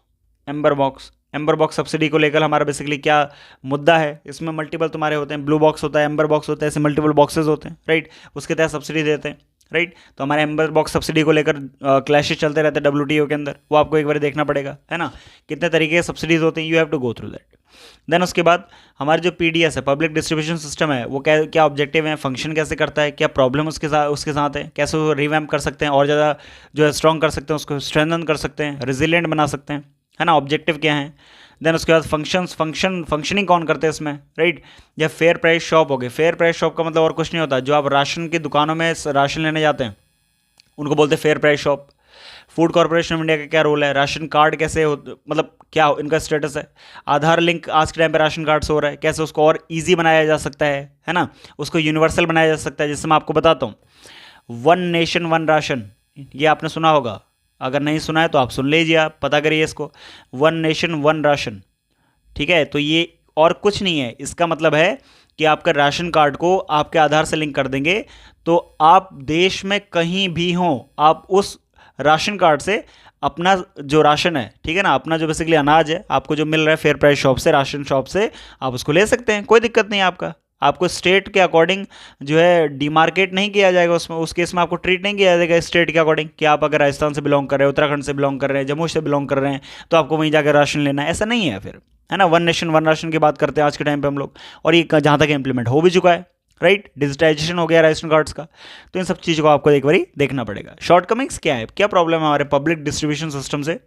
subsidy को लेकर हमारा बेसिकली क्या मुद्दा है। इसमें मल्टीपल तुम्हारे होते हैं, ब्लू बॉक्स होता है, एम्बर बॉक्स होता है, ऐसे मल्टीपल बॉक्सेस होते हैं, राइट। उसके तहत सब्सिडी देते हैं, राइट। तो हमारे एम्बर बॉक्स सब्सिडी को लेकर क्लैशेस चलते रहते हैं डब्ल्यूटीओ के अंदर, वो आपको एक बार देखना पड़ेगा, है ना, कितने तरीके के सब्सिडीज होते हैं, you have to go through that. Then उसके बाद हमारे जो पीडीएस है, पब्लिक डिस्ट्रीब्यूशन सिस्टम है, वो क्या ऑब्जेक्टिव है, फंक्शन कैसे करता है, क्या प्रॉब्लम उसके साथ है, कैसे वो रिवैम्प कर सकते हैं और ज़्यादा जो है स्ट्रॉन्ग कर सकते हैं, उसको स्ट्रेंथन कर सकते हैं, रिजिलियंट बना सकते हैं, है ना, ऑब्जेक्टिव क्या है। देन उसके बाद फंक्शनिंग कौन करते हैं इसमें, राइट। या फेयर प्राइस शॉप हो गए, फेयर प्राइस शॉप का मतलब और कुछ नहीं होता, जो आप राशन की दुकानों में राशन लेने जाते हैं उनको बोलते हैं fair price shop. Food corporation of India का क्या रोल है, राशन कार्ड कैसे हो, मतलब क्या इनका स्टेटस है। आधार लिंक आज के टाइम पे राशन कार्ड से हो रहा है, कैसे उसको और इजी बनाया जा सकता है ना, उसको यूनिवर्सल बनाया जा सकता है। जैसे मैं आपको बताता हूँ, वन नेशन वन राशन, ये आपने सुना होगा, अगर नहीं सुना है तो आप सुन लीजिए, आप पता करिए इसको, वन नेशन वन राशन, ठीक है। तो ये और कुछ नहीं है, इसका मतलब है कि आपका राशन कार्ड को आपके आधार से लिंक कर देंगे, तो आप देश में कहीं भी हों, आप उस राशन कार्ड से अपना जो राशन है, ठीक है ना, अपना जो बेसिकली अनाज है आपको जो मिल रहा है फेयर प्राइस शॉप से, राशन शॉप से, आप उसको ले सकते हैं, कोई दिक्कत नहीं है आपको स्टेट के अकॉर्डिंग जो है डिमार्केट नहीं किया जाएगा, उसमें उस केस में आपको ट्रीट नहीं किया जाएगा स्टेट के अकॉर्डिंग, कि आप अगर राजस्थान से बिलोंग कर रहे हैं, उत्तराखंड से बिलोंग कर रहे हैं, जम्मू से बिलोंग कर रहे हैं, तो आपको वहीं जाकर राशन लेना है, ऐसा नहीं है फिर, है ना। वन नेशन वन राशन की बात करते हैं आज के टाइम पे हम लोग, और ये जहाँ तक इम्प्लीमेंट हो भी चुका है, राइट, डिजिटाइजेशन हो गया राशन कार्ड्स का। तो इन सब चीज़ों को आपको एक बार देखना पड़ेगा। शॉर्टकमिंग्स क्या है, क्या प्रॉब्लम है हमारे पब्लिक डिस्ट्रीब्यूशन सिस्टम से।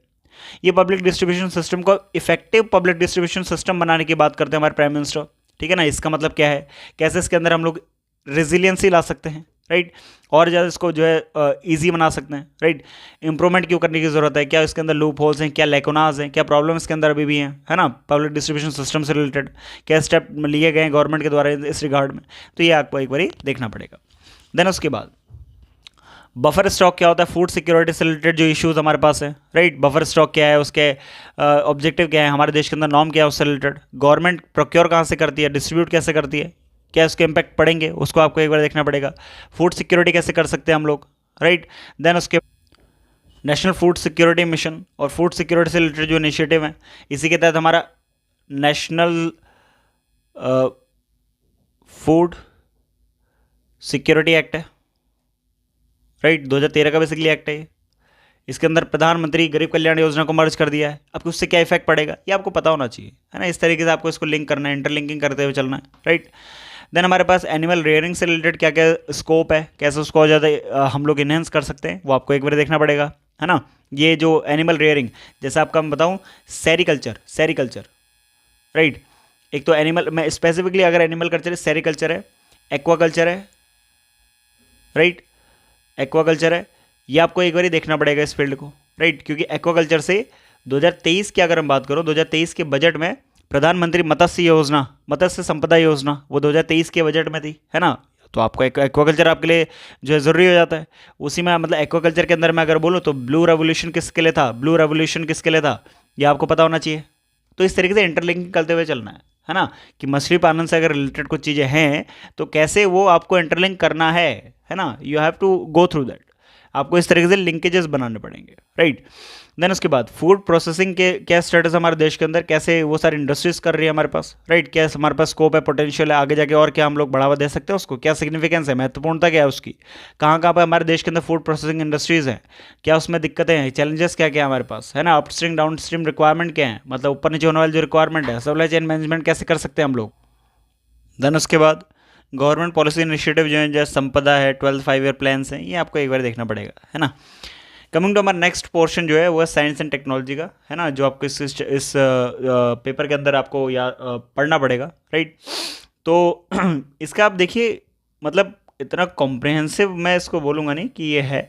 ये पब्लिक डिस्ट्रीब्यूशन सिस्टम को इफेक्टिव पब्लिक डिस्ट्रीब्यूशन सिस्टम बनाने की बात करते हैं हमारे प्राइम मिनिस्टर, ठीक है ना। इसका मतलब क्या है, कैसे इसके अंदर हम लोग रेजिलियंसी ला सकते हैं, राइट, और ज़्यादा इसको जो है ईजी बना सकते हैं, राइट। इंप्रूवमेंट क्यों करने की ज़रूरत है, क्या इसके अंदर लूप होल्स हैं, क्या लेकोनाज हैं, क्या प्रॉब्लम इसके अंदर अभी भी हैं, है ना, पब्लिक डिस्ट्रीब्यूशन सिस्टम से रिलेटेड क्या स्टेप लिए गए हैं गवर्नमेंट के द्वारा इस रिगार्ड में, तो ये आपको एक बार देखना पड़ेगा। देन उसके बाद बफर स्टॉक क्या होता है, फूड सिक्योरिटी से रिलेटेड जो इश्यूज़ हमारे पास है, राइट। बफर स्टॉक क्या है, उसके ऑब्जेक्टिव क्या है, हमारे देश के अंदर नॉर्म क्या है उससे रिलेटेड, गवर्नमेंट प्रोक्योर कहाँ से करती है, डिस्ट्रीब्यूट कैसे करती है, क्या उसके इम्पैक्ट पड़ेंगे, उसको आपको एक बार देखना पड़ेगा। फूड सिक्योरिटी कैसे कर सकते हैं हम लोग, राइट। देन उसके नेशनल फूड सिक्योरिटी मिशन और फूड सिक्योरिटी से रिलेटेड जो इनिशिएटिव है, इसी के तहत हमारा नेशनल फूड सिक्योरिटी एक्ट है, राइट, 2013 का बेसिकली एक्ट है ये। इसके अंदर प्रधानमंत्री गरीब कल्याण योजना को मर्ज कर दिया है। आपको उससे क्या इफेक्ट पड़ेगा ये आपको पता होना चाहिए, है ना। इस तरीके से आपको इसको लिंक करना है, इंटरलिंकिंग करते हुए चलना है, राइट। देन हमारे पास एनिमल रेयरिंग से रिलेटेड क्या क्या स्कोप है, कैसे उसको ज़्यादा हम लोग इन्हेंस कर सकते हैं, वो आपको एक बार देखना पड़ेगा, है ना। ये जो एनिमल रेयरिंग, जैसे आपका मैं बताऊँ, सेरीकल्चर, राइट। एक तो एनिमल में स्पेसिफिकली अगर एनिमल कल्चर है, सेरीकल्चर है, एक्वाकल्चर है, राइट, एक्वाकल्चर है। ये आपको एक बार देखना पड़ेगा इस फील्ड को, राइट, क्योंकि एक्वाकल्चर से 2023 की अगर हम बात करो, 2023 के बजट में प्रधानमंत्री मत्स्य संपदा योजना वो 2023 के बजट में थी, है ना। तो आपको एक्वाकल्चर आपके लिए जो है ज़रूरी हो जाता है। उसी में मतलब एक्वाकल्चर के अंदर मैं अगर बोलूँ तो ब्लू रेवोल्यूशन किसके लिए था, ये आपको पता होना चाहिए। तो इस तरीके से इंटरलिंकिंग करते हुए चलना है ना, कि मछली पालन से अगर रिलेटेड कुछ चीज़ें हैं तो कैसे वो आपको इंटरलिंक करना है ना। You have to go through that, आपको इस तरीके से लिंकेजेस बनाने पड़ेंगे, राइट। देन उसके बाद फूड प्रोसेसिंग के क्या स्टेटस हमारे देश के अंदर, कैसे वो सारी इंडस्ट्रीज कर रही है हमारे पास, राइट। क्या हमारे पास स्कोप है, पोटेंशियल है आगे जाके, और क्या हम लोग बढ़ावा दे सकते हैं उसको, क्या सिग्निफिकेंस है, महत्वपूर्णता क्या है उसकी, कहाँ कहाँ पर हमारे देश के अंदर फूड प्रोसेसिंग इंडस्ट्रीज हैं, क्या उसमें दिक्कतें हैं, चैलेंजेस क्या क्या है हमारे पास, है ना। अपस्ट्रीम डाउनस्ट्रीम रिक्वायरमेंट क्या है, मतलब ऊपर नीचे होने वाली जो रिक्वायरमेंट है, सप्लाई चेन मैनेजमेंट कैसे कर सकते हैं हम लोग। देन उसके बाद गवर्नमेंट पॉलिसी इनिशिएटिव जो है, जैसे संपदा है, 12 5 ईयर प्लान्स हैं, ये आपको एक बार देखना पड़ेगा, है ना। कमिंग टू हमारा नेक्स्ट पोर्शन जो है वो है साइंस एंड टेक्नोलॉजी का, है ना, जो आपको इस पेपर के अंदर आपको पढ़ना पड़ेगा, राइट। तो इसका आप देखिए, मतलब इतना कॉम्प्रिहेंसिव मैं इसको बोलूँगा नहीं कि ये है,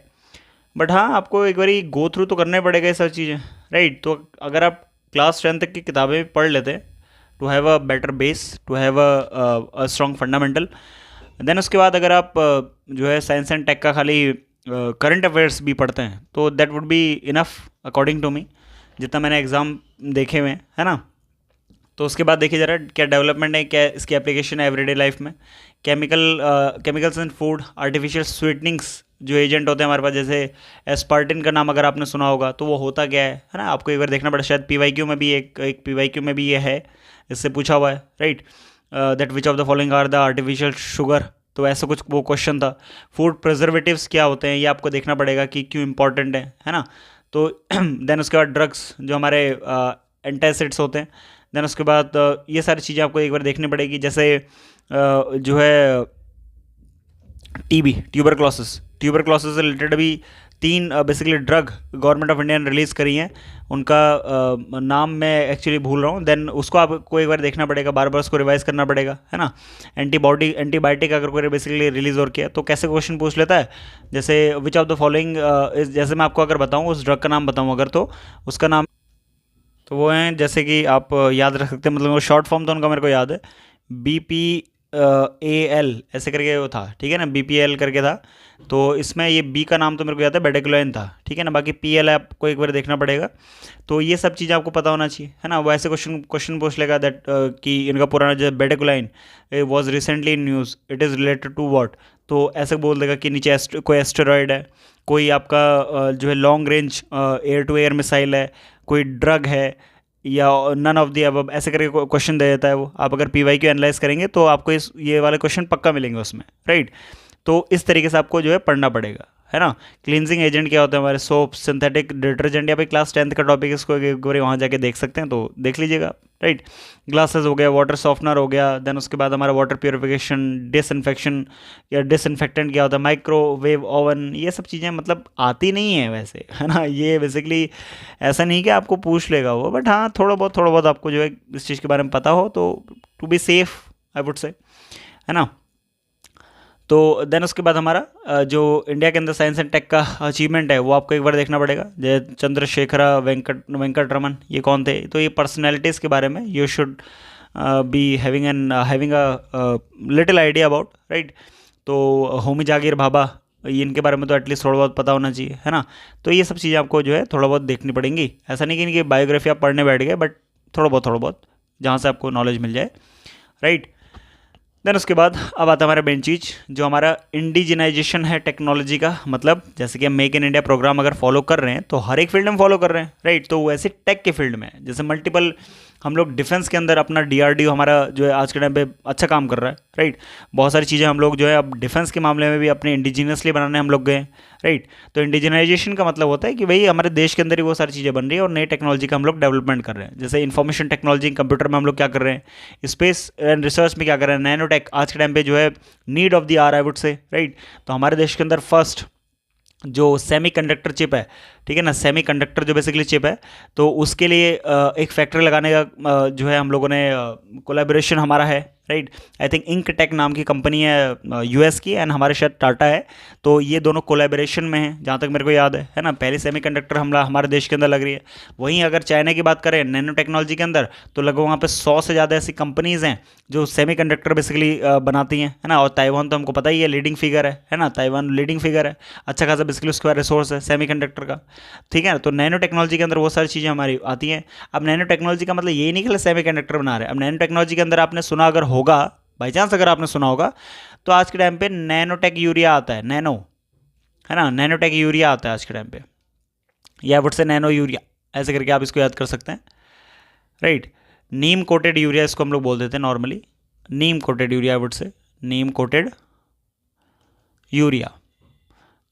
बट हाँ आपको एक बारी गो थ्रू तो करना ही पड़ेगा ये सब चीज़ें, राइट। तो अगर आप क्लास 10 तक की किताबें पढ़ लेते हैं to have a better base, to have a strong fundamental, then उसके बाद अगर आप जो है साइंस एंड टेक का खाली करंट अफेयर्स भी पढ़ते हैं तो that would be enough according to me, जितना मैंने एग्ज़ाम देखे हुए हैं, है ना। तो उसके बाद देखिए ज़रा क्या डेवलपमेंट है, क्या इसकी एप्लीकेशन है एवरीडे लाइफ में। केमिकल्स एंड फूड, आर्टिफिशियल स्वीटनिंग्स जो एजेंट होते हैं हमारे पास, जैसे एस्पार्टिन का नाम अगर आपने सुना होगा तो वो होता क्या है ना, आपको एक बार देखना पड़ा। शायद पीवाईक्यू में भी एक पीवाईक्यू में भी ये है, इससे पूछा हुआ है, right. That which of the following are the artificial sugar, तो ऐसा कुछ वो क्वेश्चन था। फूड प्रिजर्वेटिव्स क्या होते हैं, ये आपको देखना पड़ेगा कि क्यों इंपॉर्टेंट है ना। तो देन उसके बाद ड्रग्स जो हमारे एंटासिड्स होते हैं, देन उसके बाद ये सारी चीज़ें आपको एक बार देखनी पड़ेगी, जैसे जो है टीबी, ट्यूबरक्लोसिस से रिलेटेड अभी 3 basically drug government of India ने रिलीज़ करी हैं, उनका नाम मैं एक्चुअली भूल रहा हूँ। देन उसको आपको एक बार देखना पड़ेगा, बार बार उसको रिवाइज करना पड़ेगा, है ना। एंटीबायोटिक अगर कोई बेसिकली रिलीज़ और किया तो कैसे क्वेश्चन पूछ लेता है, जैसे विच ऑफ द फॉलोइंग, जैसे मैं आपको अगर बताऊँ उस ड्रग का नाम बताऊँ अगर, तो उसका नाम तो वो हैं, जैसे कि आप याद रख सकते हैं, मतलब वो शॉर्ट फॉर्म तो उनका मेरे को याद है, BPAL ऐसे करके वो था, ठीक है ना, BPAL करके था। तो इसमें ये बी का नाम तो मेरे को याद है, बेडेक्लोइन था, ठीक है ना। बाकी PL आपको एक बार देखना पड़ेगा। तो ये सब चीज़ें आपको पता होना चाहिए, है ना। वो ऐसे क्वेश्चन पूछ लेगा दैट कि इनका पुराना जो बेडेक्लोइन was recently in news, it is related to what, तो ऐसे बोल देगा कि नीचे कोई एस्टेरॉयड है, कोई आपका जो है long range air to air missile है, कोई ड्रग है, या नन ऑफ दी अब, ऐसे करके क्वेश्चन दे देता है वो। आप अगर PYQ एनालाइज करेंगे तो आपको ये वाले क्वेश्चन पक्का मिलेंगे उसमें, राइट। तो इस तरीके से आपको जो है पढ़ना पड़ेगा, है ना। क्लींजिंग एजेंट क्या होता है, हमारे सोप, सिंथेटिक डिटर्जेंट, या भाई क्लास 10 का टॉपिक, इसको एक बार वहाँ जाके देख सकते हैं, तो देख लीजिएगा, राइट। ग्लासेस हो गया, वाटर सॉफ्टनर हो गया, देन उसके बाद हमारा वाटर प्योरिफिकेशन, डिसइंफेक्शन या डिसइंफेक्टेंट क्या होता है, माइक्रोवेव ओवन, ये सब चीज़ें मतलब आती नहीं है वैसे, है ना। ये बेसिकली ऐसा नहीं कि आपको पूछ लेगा वो, बट हाँ थोड़ा बहुत आपको जो है इस चीज़ के बारे में पता हो तो to be safe I would say, है ना। तो देन उसके बाद हमारा जो इंडिया के अंदर साइंस एंड टेक का अचीवमेंट है वो आपको एक बार देखना पड़ेगा। जय चंद्रशेखर वेंकट रमन, ये कौन थे, तो ये पर्सनैलिटीज़ के बारे में you should be having a little idea about, right. तो होमी जागीर भाभा, ये इनके बारे में तो एटलीस्ट थोड़ा बहुत पता होना चाहिए, है ना। तो ये सब चीज़ें आपको जो है थोड़ा बहुत देखनी पड़ेंगी। ऐसा नहीं कि इनकी बायोग्राफी आप पढ़ने बैठ गए, बट थोड़ा बहुत जहाँ से आपको नॉलेज मिल जाए, राइट। देन उसके बाद अब आता है हमारा मेन चीज़, जो हमारा इंडिजिनाइजेशन है टेक्नोलॉजी का। मतलब जैसे कि हम मेक इन इंडिया प्रोग्राम अगर फॉलो कर रहे हैं तो हर एक फील्ड में फॉलो कर रहे हैं, राइट। तो वैसे टेक के फील्ड में जैसे मल्टीपल हम लोग डिफेंस के अंदर अपना DRDO हमारा जो है आज के टाइम पे अच्छा काम कर रहा है, राइट। बहुत सारी चीज़ें हम लोग जो है अब डिफेंस के मामले में भी अपने इंडिजिनियसली बनाने हम लोग गए, राइट। तो इंडिजिनाइजेशन का मतलब होता है कि भाई हमारे देश के अंदर ही वो सारी चीज़ें बन रही है और नई टेक्नोलॉजी का हम लोग डेवलपमेंट कर रहे हैं। जैसे इन्फॉर्मेशन टेक्नोलॉजी, कंप्यूटर में हम लोग क्या कर रहे हैं, स्पेस एंड रिसर्च में क्या कर रहे हैं, नैनो टेक आज के टाइम पे जो है need of the hour I would say, right. तो हमारे देश के अंदर फर्स्ट जो सेमीकंडक्टर चिप है, ठीक है ना, सेमीकंडक्टर जो बेसिकली चिप है, तो उसके लिए एक फैक्ट्री लगाने का जो है हम लोगों ने कोलैबोरेशन हमारा है, right. I think ink tech नाम की कंपनी है यूएस की, एंड हमारे शायद टाटा है। तो ये दोनों कोलैबोरेशन में हैं जहाँ तक मेरे को याद है ना। पहली सेमीकंडक्टर हमला हमारे देश के अंदर लग रही है। वहीं अगर चाइना की बात करें नैनो टेक्नोलॉजी के अंदर, तो लगभग वहाँ पे 100 से ज़्यादा ऐसी कंपनीज़ हैं जो सेमीकंडक्टर बेसिकली बनाती हैं, है ना। और ताइवान तो हमको पता ही है लीडिंग फिगर है ना, ताइवान लीडिंग फिगर है, अच्छा खासा बेसिकली उसके बाद रिसोर्स है सेमीकंडक्टर का, ठीक है ना। तो नैनो टेक्नोलॉजी के अंदर वो सारी चीज़ें हमारी आती हैं। अब नैनो टेक्नोलॉजी का मतलब ये नहीं कि सेमीकंडक्टर बना रहे हैं। अब नैनो टेक्नोलॉजी के अंदर आपने सुना अगर होगा, बाई चांस अगर आपने सुना होगा, तो आज के टाइम पे नैनोटेक यूरिया आता है, नैनो, है ना, नैनोटेक यूरिया आता है आज के टाइम पे, या वुड से नैनो यूरिया, ऐसे करके आप इसको याद कर सकते हैं, राइट। नीम कोटेड यूरिया इसको हम लोग बोल देते हैं normally, Neem coated urea would say, Neem coated urea.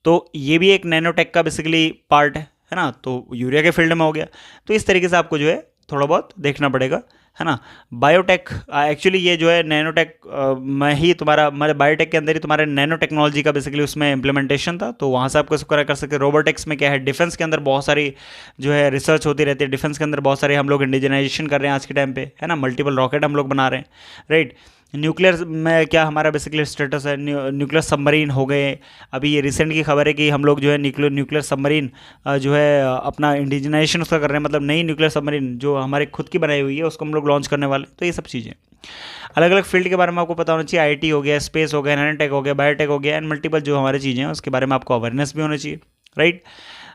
तो ये भी एक नैनोटेक का बेसिकली पार्ट है ना। तो यूरिया के फील्ड में हो गया। तो इस तरीके से आपको जो है थोड़ा बहुत देखना पड़ेगा, है ना। बायोटेक, एक्चुअली ये जो है नैनोटेक में ही तुम्हारा, मतलब बायोटेक के अंदर ही तुम्हारे नैनो टेक्नोलॉजी का बेसिकली उसमें इंप्लीमेंटेशन था। तो वहाँ से आपको इसको कर सकते हैं। रोबोटिक्स में क्या है, डिफेंस के अंदर बहुत सारी जो है रिसर्च होती रहती है। डिफेंस के अंदर बहुत सारे हम लोग इंडिजनाइजेशन कर रहे हैं आज के टाइम पे, है ना। मल्टीपल रॉकेट हम लोग बना रहे हैं, राइट। न्यूक्लियर में क्या हमारा बेसिकली स्टेटस है, न्यूक्लियर सबमरीन हो गए। अभी ये रिसेंट की खबर है कि हम लोग जो है न्यूक्लियर सबमरीन जो है अपना इंडिजनाइजेशन उसका कर रहे हैं, मतलब नई न्यूक्लियर सबमरीन जो हमारे खुद की बनाई हुई है उसको हम लोग लॉन्च करने वाले। तो ये सब चीज़ें अलग अलग फील्ड के बारे में आपको पता होना चाहिए। आईटी हो गया, स्पेस हो गया, नैनोटेक हो गया, बायोटेक हो गया, एंड मल्टीपल जो हमारी चीज़ें हैं उसके बारे में आपको अवेयरनेस भी होना चाहिए, right.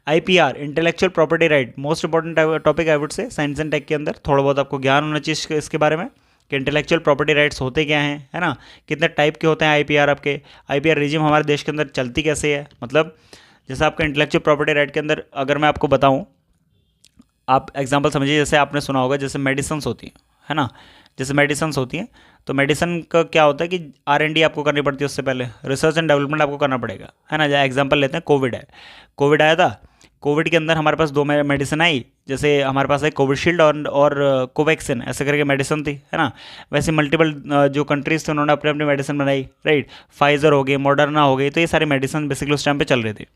IPR, intellectual property right, most important topic I would say science and tech के अंदर। थोड़ा बहुत आपको ज्ञान होना चाहिए इसके बारे में कि इंटेलेक्चुअल प्रॉपर्टी राइट्स होते क्या हैं, है ना, कितने टाइप के होते हैं आईपीआर। आपके आईपीआर रिजिम हमारे देश के अंदर चलती कैसे है, मतलब जैसे आपका इंटेलेक्चुअल प्रॉपर्टी राइट के अंदर अगर मैं आपको बताऊं, आप एग्जांपल समझिए, जैसे आपने सुना होगा जैसे मेडिसिन्स होती हैं, है ना, जैसे मेडिसिन्स होती हैं, तो मेडिसिन का क्या होता है कि R&D आपको करनी पड़ती है, उससे पहले रिसर्च एंड डेवलपमेंट आपको करना पड़ेगा, है ना। जैसे एग्जांपल लेते हैं, कोविड है, कोविड आया था, कोविड के अंदर हमारे पास 2 मेडिसिन आई, जैसे हमारे पास है कोविशील्ड और कोवैक्सिन, ऐसे करके मेडिसिन थी, है ना। वैसे मल्टीपल जो कंट्रीज थे उन्होंने अपनी अपनी मेडिसिन बनाई, राइट। फाइजर हो गई, मॉडर्ना हो गई, तो ये सारी मेडिसिन बेसिकली उस टाइम पे चल रही थी।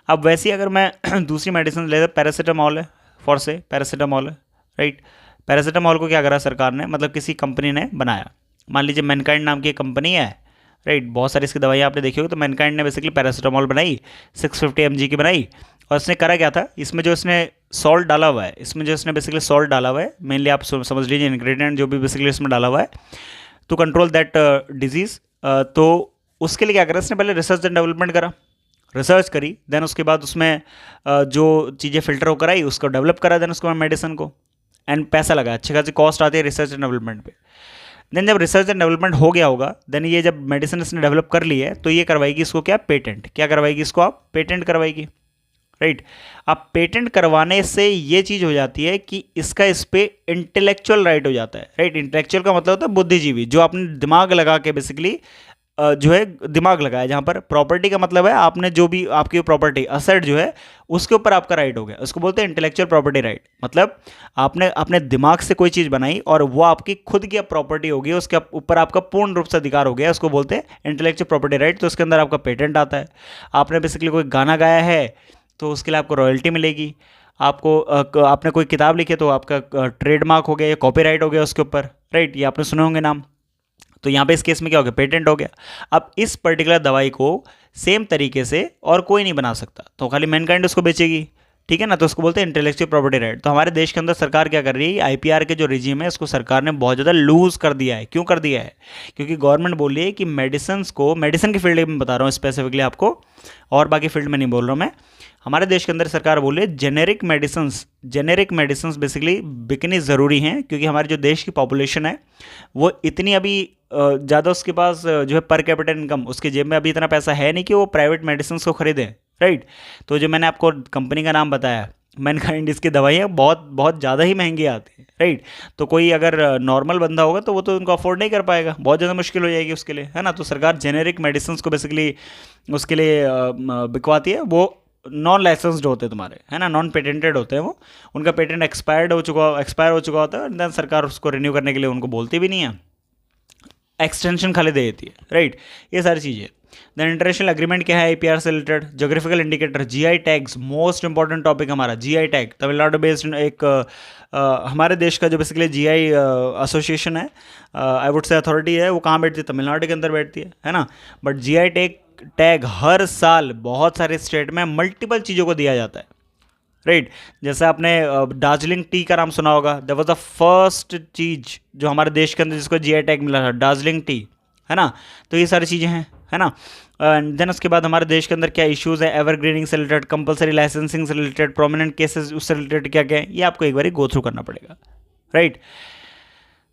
अब वैसे ही अगर मैं दूसरी मेडिसिन लेते, पैरासीटामॉल है, फॉर से पैरासीटामॉल है, राइट। पैरासीटामॉल को क्या करा सरकार ने, मतलब किसी कंपनी ने बनाया, मान लीजिए मैनकाइंड नाम की एक कंपनी है, राइट। बहुत सारी इसकी दवाइयाँ आपने देखी होगी। तो मैनकाइंड ने बेसिकली पैरासीटामॉल बनाई, 650 mg की बनाई। और उसने करा क्या था, इसमें जो इसने सॉल्ट डाला हुआ है, इसमें जो इसने बेसिकली सॉल्ट डाला हुआ है, मेनली आप समझ लीजिए इंग्रेडिएंट जो भी बेसिकली इसमें डाला हुआ है, टू कंट्रोल दैट डिजीज़। तो उसके लिए क्या करा इसने, पहले रिसर्च एंड डेवलपमेंट करा, रिसर्च करी, देन उसके बाद उसमें जो चीज़ें फिल्टर होकर आई उसको डेवलप करा, देन उसके बाद मेडिसिन को, एंड पैसा लगा, अच्छी खासी कॉस्ट आती है रिसर्च एंड डेवलपमेंट पे। देन जब रिसर्च एंड डेवलपमेंट हो गया होगा, देन ये जब मेडिसिन इसने डेवलप कर ली है, तो ये करवाएगी इसको क्या, पेटेंट। क्या करवाएगी इसको, आप पेटेंट करवाएगी, राइट। अब पेटेंट करवाने से ये चीज़ हो जाती है कि इसका इस पे इंटेलेक्चुअल राइट हो जाता है, राइट। इंटेलेक्चुअल का मतलब होता है बुद्धिजीवी, जो आपने दिमाग लगा के बेसिकली जो है दिमाग लगाया। जहाँ पर प्रॉपर्टी का मतलब है आपने जो भी आपकी प्रॉपर्टी असेट जो है उसके ऊपर आपका राइट हो गया, उसको बोलते हैं इंटेलेक्चुअल प्रॉपर्टी राइट। मतलब आपने अपने दिमाग से कोई चीज़ बनाई और वो आपकी खुद की प्रॉपर्टी होगी, उसके ऊपर आपका पूर्ण रूप से अधिकार हो गया, उसको बोलते हैं इंटेलेक्चुअल प्रॉपर्टी राइट। तो उसके अंदर आपका पेटेंट आता है। आपने बेसिकली कोई गाना गाया है तो उसके लिए आपको रॉयल्टी मिलेगी। आपको आपने कोई किताब लिखी तो आपका ट्रेडमार्क हो गया या कॉपीराइट हो गया उसके ऊपर, राइट। ये आपने सुने होंगे नाम। तो यहाँ पे इस केस में क्या हो गया, पेटेंट हो गया। अब इस पर्टिकुलर दवाई को सेम तरीके से और कोई नहीं बना सकता, तो खाली मैनकाइंड उसको बेचेगी, ठीक है ना। तो उसको बोलते हैं इंटेलेक्चुअल प्रॉपर्टी राइट। तो हमारे देश के अंदर सरकार क्या कर रही है, आईपीआर के जो रिजीम है इसको सरकार ने बहुत ज़्यादा लूज कर दिया है। क्यों कर दिया है, क्योंकि गवर्नमेंट बोल रही है कि मेडिसिन की फील्ड में बता रहा हूँ स्पेसिफिकली आपको, और बाकी फील्ड में नहीं बोल रहा हूँ मैं। हमारे देश के अंदर सरकार बोल रही है जेनेरिक मेडिसिन बेसिकली बिकनी ज़रूरी हैं, क्योंकि हमारे जो देश की पॉपुलेशन है वो इतनी अभी ज़्यादा उसके पास जो है पर कैपिटल इनकम, उसके जेब में अभी इतना पैसा है नहीं कि वो प्राइवेट मेडिसिन को खरीदें, राइट। तो जो मैंने आपको कंपनी का नाम बताया मैनकाइंड, इसकी दवाइयाँ बहुत बहुत ज़्यादा ही महंगी आती हैं, राइट। तो कोई अगर नॉर्मल बंदा होगा तो वो तो उनको अफोर्ड नहीं कर पाएगा, बहुत ज़्यादा मुश्किल हो जाएगी उसके लिए, है ना। तो सरकार जेनेरिक मेडिसिन को बेसिकली उसके लिए बिकवाती है। वो नॉन लाइसेंस्ड होते हैं तुम्हारे, है ना, नॉन पेटेंटेड होते हैं वो, उनका पेटेंट एक्सपायर हो चुका होता है, देन सरकार उसको रिन्यू करने के लिए उनको बोलती भी नहीं है, एक्सटेंशन खाली दे देती है, राइट। ये सारी चीज़ें। देन इंटरनेशनल एग्रीमेंट क्या है आईपीआर से related, geographical indicator, GI tags, most important topic हमारा जीआई टैग, तमिलनाडु बेस्ड एक हमारे देश का जो बेसिकली जीआई एसोसिएशन है, आई वुड से अथॉरिटी है, वो कहाँ बैठती है, तमिलनाडु के अंदर बैठती है ना। बट जीआई टैग हर साल बहुत सारे स्टेट में मल्टीपल चीज़ों को दिया जाता है, राइट। जैसे आपने दार्जिलिंग टी का नाम सुना होगा, दैट वाज द फर्स्ट चीज जो हमारे देश के अंदर जिसको जीआई टैग मिला था, दार्जिलिंग टी, है ना। तो ये सारी चीज़ें हैं, है ना। एंड देन उसके बाद हमारे देश के अंदर क्या इश्यूज़ है, एवरग्रीनिंग से रिलेटेड, कंपलसरी लाइसेंसिंग से रिलेटेड, प्रोमिनेंट केसेस उससे रिलेटेड क्या क्या है, ये आपको एक बार गो थ्रू करना पड़ेगा, राइट।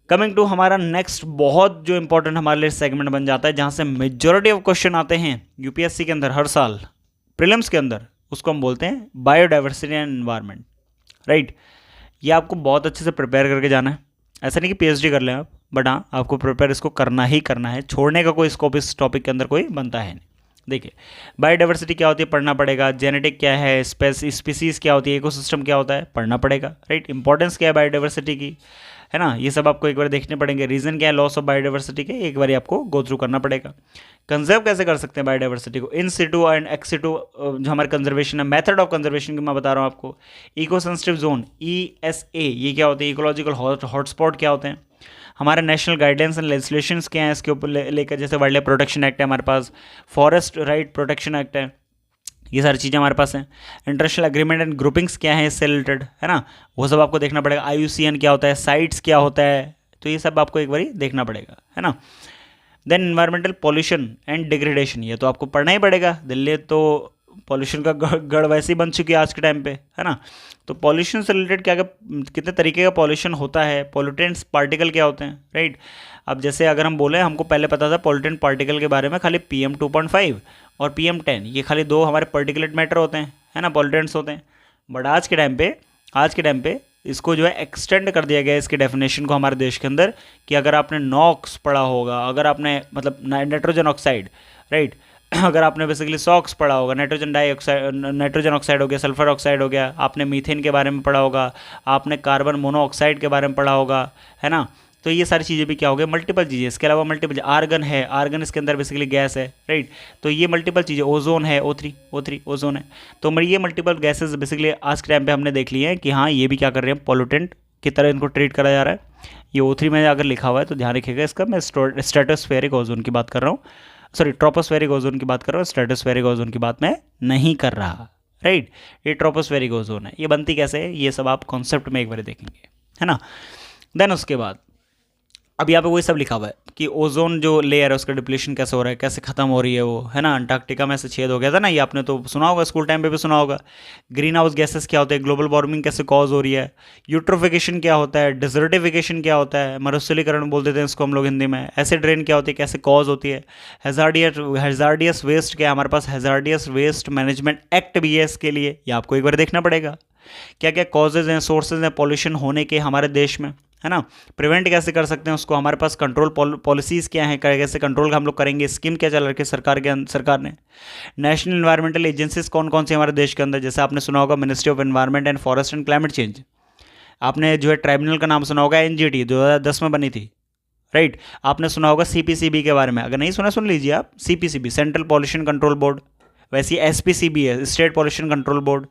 कमिंग टू हमारा नेक्स्ट बहुत जो इंपॉर्टेंट हमारे लिए सेगमेंट बन जाता है, जहाँ से मेजॉरिटी ऑफ क्वेश्चन आते हैं यूपीएससी के अंदर हर साल, प्रीलिम्स के अंदर, उसको हम बोलते हैं बायोडाइवर्सिटी एंड एनवायरनमेंट, राइट। ये आपको बहुत अच्छे से प्रिपेयर करके जाना है, ऐसा नहीं कि पीएचडी कर लें आप, बट हाँ आपको प्रिपेयर इसको करना ही करना है, छोड़ने का कोई स्कोप इस टॉपिक के अंदर कोई बनता है नहीं। देखिए बायोडाइवर्सिटी क्या होती है पढ़ना पड़ेगा, जेनेटिक क्या है, स्पीसीज क्या होती है, इकोसिस्टम क्या होता है पढ़ना पड़ेगा, राइट। इंपॉर्टेंस क्या है बायोडाइवर्सिटी की, है ना, ये सब आपको एक बार देखने पड़ेंगे। रीज़न क्या है लॉस ऑफ बायोडाइवर्सिटी के, एक बार आपको गो थ्रू करना पड़ेगा। कंजर्व कैसे कर सकते हैं बायोडाइवर्सिटी को, इन सिटू एंड एक्स सिटू जो हमारे कंजर्वेशन है, मेथड ऑफ कंजर्वेशन की मैं बता रहा हूँ आपको। इको सेंसिटिव जोन ESA ये क्या होते हैं, इकोलॉजिकल हॉटस्पॉट क्या होते हैं, हमारे नेशनल गाइडेंस एंड लेजिस्लेशंस क्या हैं इसके ऊपर लेकर, जैसे वाइल्ड लाइफ प्रोटेक्शन एक्ट है हमारे पास, फॉरेस्ट राइट प्रोटेक्शन एक्ट है, ये सारी चीज़ें हमारे पास हैं। इंटरनेशनल एग्रीमेंट एंड ग्रुपिंग्स क्या है इससे रिलेटेड, है ना, वो सब आपको देखना पड़ेगा। IUCN क्या होता है, साइट्स क्या होता है, तो ये सब आपको एक बार देखना पड़ेगा, है ना। Then environmental pollution and degradation, ये तो आपको पढ़ना ही पड़ेगा। दिल्ली तो पॉल्यूशन का गढ़ वैसे ही बन चुकी है आज के टाइम पे, है ना। तो पॉल्यूशन से रिलेटेड क्या क्या कितने तरीके का पॉल्यूशन होता है, पॉल्यूटेंट्स पार्टिकल क्या होते हैं, राइट। अब जैसे अगर हम बोले, हमको पहले पता था पॉल्यूटेंट पार्टिकल के बारे में खाली PM2.5 और PM10, ये खाली दो हमारे पर्टिकुलेट मैटर होते हैं, है ना, पॉल्यूटेंट्स होते हैं। बट आज के टाइम पे इसको जो है एक्सटेंड कर दिया गया है इसके डेफिनेशन को हमारे देश के अंदर, कि अगर आपने नॉक्स पढ़ा होगा, अगर आपने मतलब नाइट्रोजन ऑक्साइड, राइट, अगर आपने बेसिकली सॉक्स पढ़ा होगा, नाइट्रोजन ऑक्साइड हो गया, सल्फर ऑक्साइड हो गया, आपने मीथेन के बारे में पढ़ा होगा, आपने कार्बन मोनोऑक्साइड के बारे में पढ़ा होगा, है ना। तो ये सारी चीज़ें भी क्या हो गई, मल्टीपल चीज़ें। इसके अलावा मल्टीपल आर्गन है, आर्गन इसके अंदर बेसिकली गैस है, राइट। तो ये मल्टीपल चीज़ें, ओजोन है, O3 ओजोन है। तो ये मल्टीपल गैसेज बेसिकली आज के टाइम पे हमने देख लिया है कि हाँ ये भी क्या कर रहे हैं, पॉल्यूटेंट की तरह इनको ट्रीट करा जा रहा है। ये O3 में अगर लिखा हुआ है तो ध्यान रखिएगा इसका, मैं स्ट्रेटोस्फेरिक ओजोन की बात कर रहा हूँ, सॉरी ट्रोपोस्फेरिक ओजोन की बात कर रहा हूँ, स्ट्रेटोस्फेरिक ओजोन की बात मैं नहीं कर रहा, राइट। ये ट्रोपोस्फेरिक ओजोन है, ये बनती कैसे है, ये सब आप कॉन्सेप्ट में एक बार देखेंगे, है ना। देन उसके बाद अब यहाँ पे वही सब लिखा हुआ है कि ओजोन जो लेयर है उसका डिप्लीशन कैसे हो रहा है, कैसे खत्म हो रही है वो, है ना। अंटार्कटिका में से छेद हो गया था ना, ये आपने तो सुना होगा, स्कूल टाइम पे भी सुना होगा। ग्रीन हाउस गैसेस क्या होते हैं, ग्लोबल वार्मिंग कैसे कॉज हो रही है, यूट्रोफिकेशन क्या होता है, डिजर्टिफिकेशन क्या होता है, मरुस्थलीकरण बोल देते हैं इसको हम लोग हिंदी में, एसिड रेन क्या होती है, कैसे कॉज होती है, हैजार्डियस वेस्ट क्या है हमारे पास, हैजार्डियस वेस्ट मैनेजमेंट एक्ट भी है इसके लिए, ये आपको एक बार देखना पड़ेगा। क्या क्या कॉजेज हैं, सोर्सेज हैं पॉल्यूशन होने के हमारे देश में, है ना। प्रिवेंट कैसे कर सकते हैं उसको, हमारे पास कंट्रोल पॉलिसीज़ क्या हैं, कैसे कंट्रोल हम लोग करेंगे, स्कीम क्या चल रही है सरकार ने। नेशनल इन्वायरमेंटल एजेंसीज कौन कौन सी हमारे देश के अंदर, जैसे आपने सुना होगा ministry of environment and forest and climate change, आपने जो है ट्राइब्यूनल का नाम सुना होगा, NGT 2010 में बनी थी, राइट। आपने सुना होगा CPCB के बारे में, अगर नहीं सुना सुन लीजिए आप, CPCB central pollution control board, वैसे SPCB है स्टेट पॉल्यूशन कंट्रोल बोर्ड,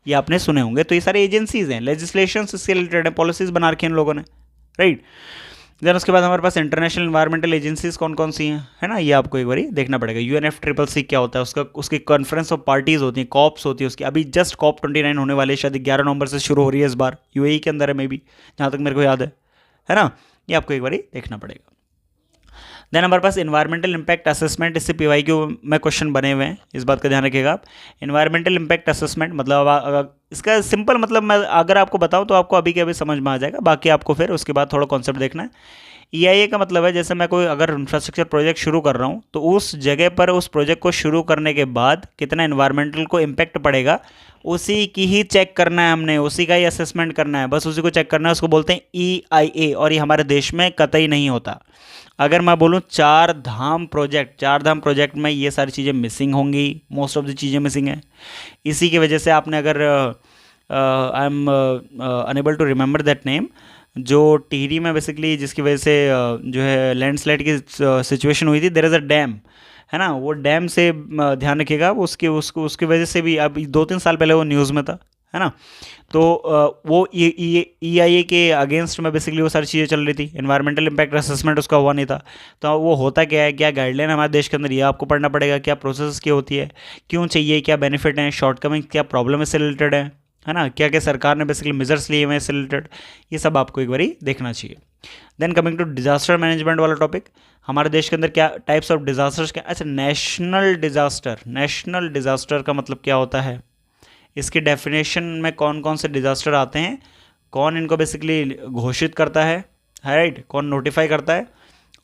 ये आपने सुने होंगे। तो ये सारी एजेंसीज हैं, लेजिस्लेशन इससे रिलेटेड है, पॉलिसीज बना रखी हैं इन लोगों ने, राइट। देन उसके बाद हमारे पास इंटरनेशनल इन्वायरमेंटल एजेंसीज कौन कौन सी हैं, है ना, ये आपको एक बार देखना पड़ेगा। UNFCCC क्या होता है, उसकी कॉन्फ्रेंस ऑफ पार्टीज होती हैं, कॉप्स होती है उसकी, अभी जस्ट COP29 होने वाले, शायद 11 नवंबर से शुरू हो रही है इस बार, UAE के अंदर है मे बी, जहाँ तक मेरे को याद है ना। ये आपको एक बार देखना पड़ेगा। देन हमारे पास इन्वायरमेंटल इंपैक्ट असेसमेंट, इससे PYQ में क्वेश्चन बने हुए हैं, इस बात का ध्यान रखिएगा आप। इन्वायरमेंटल इंपैक्ट असेसमेंट मतलब अगर इसका सिंपल मतलब मैं अगर आपको बताऊं तो आपको अभी के अभी समझ में आ जाएगा, बाकी आपको फिर उसके बाद थोड़ा कॉन्सेप्ट देखना है। EIA का मतलब है जैसे मैं कोई अगर इंफ्रास्ट्रक्चर प्रोजेक्ट शुरू कर रहा हूँ तो उस जगह पर उस प्रोजेक्ट को शुरू करने के बाद कितना इन्वायरमेंटल को इम्पैक्ट पड़ेगा, उसी की ही चेक करना है हमने, उसी का ही असेसमेंट करना है, बस उसी को चेक करना है, उसको बोलते हैं EIA। और ये हमारे देश में कतई नहीं होता। अगर मैं बोलूँ चार धाम प्रोजेक्ट में ये सारी चीज़ें मिसिंग होंगी, मोस्ट ऑफ द चीज़ें मिसिंग हैं। इसी की वजह से आपने अगर I am unable to remember that name, जो टिहरी में बेसिकली जिसकी वजह से जो है लैंडस्लाइड की सिचुएशन हुई थी, देयर इज़ अ डैम, है ना, वो डैम से ध्यान रखिएगा, उसकी वजह से भी अब 2-3 साल पहले वो न्यूज़ में था, है ना। तो वो EIA के अगेंस्ट में बेसिकली वो सारी चीज़ें चल रही थी, एनवायरमेंटल इम्पैक्ट असेसमेंट उसका हुआ नहीं था। तो वो होता क्या है, क्या गाइडलाइन हमारे देश के अंदर, ये आपको पढ़ना पड़ेगा, क्या प्रोसेस क्या होती है, क्यों चाहिए, क्या बेनिफिट हैं, शॉर्टकमिंग क्या प्रॉब्लम इससे रिलेटेड है ना, क्या क्या सरकार ने बेसिकली मेजर्स लिए हुए हैं इससे रिलेटेड, ये सब आपको एक बारी देखना चाहिए। Then coming to disaster management वाला टॉपिक, हमारे देश के अंदर क्या टाइप्स ऑफ डिजास्टर्स क्या, अच्छा नेशनल डिजास्टर का मतलब क्या होता है, इसकी डेफिनेशन में कौन कौन से डिजास्टर आते हैं, कौन इनको बेसिकली घोषित करता है राइट, कौन नोटिफाई करता है,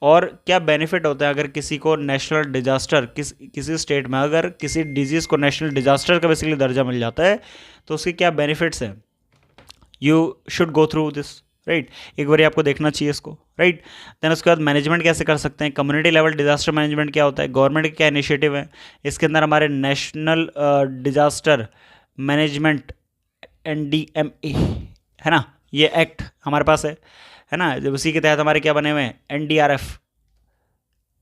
और क्या बेनिफिट होता है अगर किसी को नेशनल डिजास्टर, किसी स्टेट में अगर किसी डिजीज़ को नेशनल डिजास्टर का बेसिकली दर्जा मिल जाता है तो उसके क्या बेनिफिट्स हैं, you should go through this right, एक बार आपको देखना चाहिए इसको राइट। देन उसके बाद मैनेजमेंट कैसे कर सकते हैं, कम्युनिटी लेवल डिजास्टर मैनेजमेंट क्या होता है, गवर्नमेंट के क्या इनिशिएटिव है, इसके अंदर हमारे नेशनल डिजास्टर मैनेजमेंट NDMA है ना, ये एक्ट हमारे पास है ना, जब उसी के तहत हमारे क्या बने हुए हैं,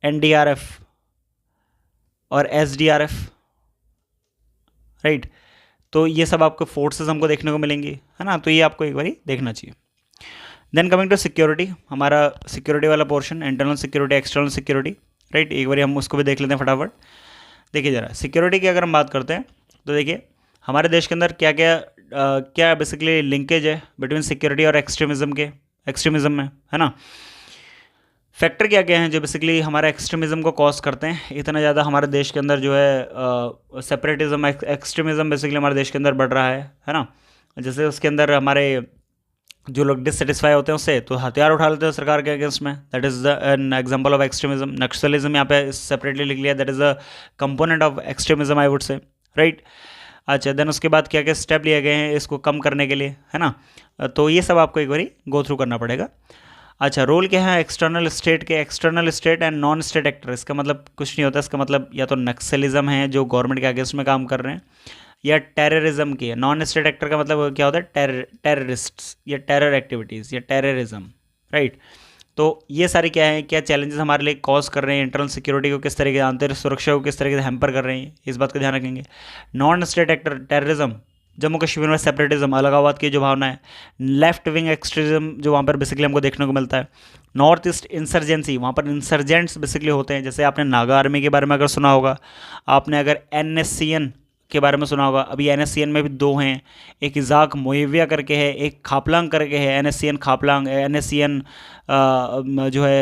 NDRF और SDRF राइट। तो ये सब आपको फोर्सेस हमको देखने को मिलेंगी, है ना, तो ये आपको एक बारी देखना चाहिए। देन कमिंग टू सिक्योरिटी, हमारा सिक्योरिटी वाला portion, internal security, external security right, एक बारी हम उसको भी देख लेते हैं फटाफट। देखिए ज़रा सिक्योरिटी की अगर हम बात करते हैं तो देखिए हमारे देश के अंदर क्या क्या क्या बेसिकली लिंकेज है बिटवीन सिक्योरिटी और एक्सट्रीमिज़म में, है ना। फैक्टर क्या क्या हैं जो बेसिकली हमारे एक्सट्रीमिज़म को कॉज करते हैं, इतना ज़्यादा हमारे देश के अंदर जो है सेपरेटिज़म एक्सट्रीमिज़म बेसिकली हमारे देश के अंदर बढ़ रहा है ना। जैसे उसके अंदर हमारे जो लोग डिससेटिस्फाई होते हैं उससे तो हथियार उठा लेते हैं सरकार के अगेंस्ट में, that is an example of extremism. Naxalism यहाँ पे सेपरेटली लिख लिया, that is a component of extremism I would say right. अच्छा देन उसके बाद क्या क्या स्टेप लिए गए हैं इसको कम करने के लिए, है ना, तो ये सब आपको एक बारी गो थ्रू करना पड़ेगा। अच्छा रोल क्या है external state and non state actor, इसका मतलब कुछ नहीं होता, इसका मतलब या तो नक्सलिज्म है जो गवर्नमेंट के अगेंस्ट में काम कर रहे हैं, या टेररिज्म की है। नॉन स्टेट एक्टर का मतलब क्या होता है, टेररिस्ट्स या टेरर एक्टिविटीज़ या टेररिज्म राइट। तो ये सारे क्या है, क्या चैलेंजेस हमारे लिए कॉज कर रहे हैं, इंटरनल सिक्योरिटी को किस तरीके से, आंतरिक सुरक्षा को किस तरीके से हैम्पर कर रहे हैं, इस बात का ध्यान रखेंगे। Non state actor terrorism, Jammu Kashmir में सेपरेटिज्म, अलगाववाद की जो भावना है, लेफ्ट विंग एक्सट्रीज्म जो वहाँ पर बेसिकली हमको देखने को मिलता है, नॉर्थ ईस्ट इंसर्जेंसी, वहाँ पर इंसर्जेंट्स बेसिकली होते हैं, जैसे आपने नागा आर्मी के बारे में अगर सुना होगा, आपने अगर NSCN के बारे में सुना होगा, अभी NSCN में भी 2 हैं, एक इजाक मोएविया करके है, एक खापलांग करके है, NSCN खापलांग, NSCN जो है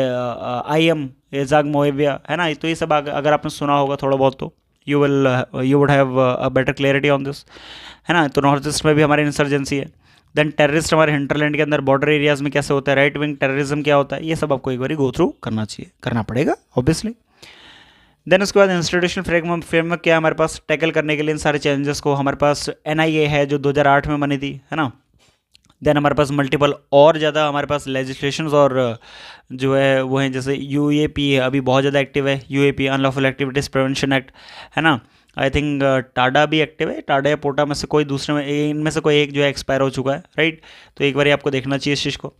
IM इजाक मोएविया, है ना। तो ये सब अगर आपने सुना होगा थोड़ा बहुत तो you would have a better clarity on this, है ना। तो नॉर्थ ईस्ट में भी हमारी इंसर्जेंसी है। देन टेररिस्ट हमारे हिंटरलैंड के अंदर बॉर्डर एरियाज़ में कैसे होता है, राइट विंग टेररिज्म क्या होता है, ये सब आपको एक बार गो थ्रू करना पड़ेगा ऑब्वियसली। देन उसके बाद इंस्टीट्यूशनल फ्रेमवर्क क्या है हमारे पास टैकल करने के लिए इन सारे चैलेंजेस को, हमारे पास NIA है जो 2008 में बनी थी, है ना। देन हमारे पास मल्टीपल और ज़्यादा हमारे पास लेजिस्लेशंस और जो है वो हैं, जैसे UAP है अभी बहुत ज़्यादा एक्टिव है, UAP unlawful activities prevention act, है ना। आई थिंक टाडा भी एक्टिव है, टाडा या पोटा में से कोई दूसरे में, इनमें से कोई एक जो है एक्सपायर हो चुका है राइट। तो एक बार आपको देखना चाहिए इस चीज़ को।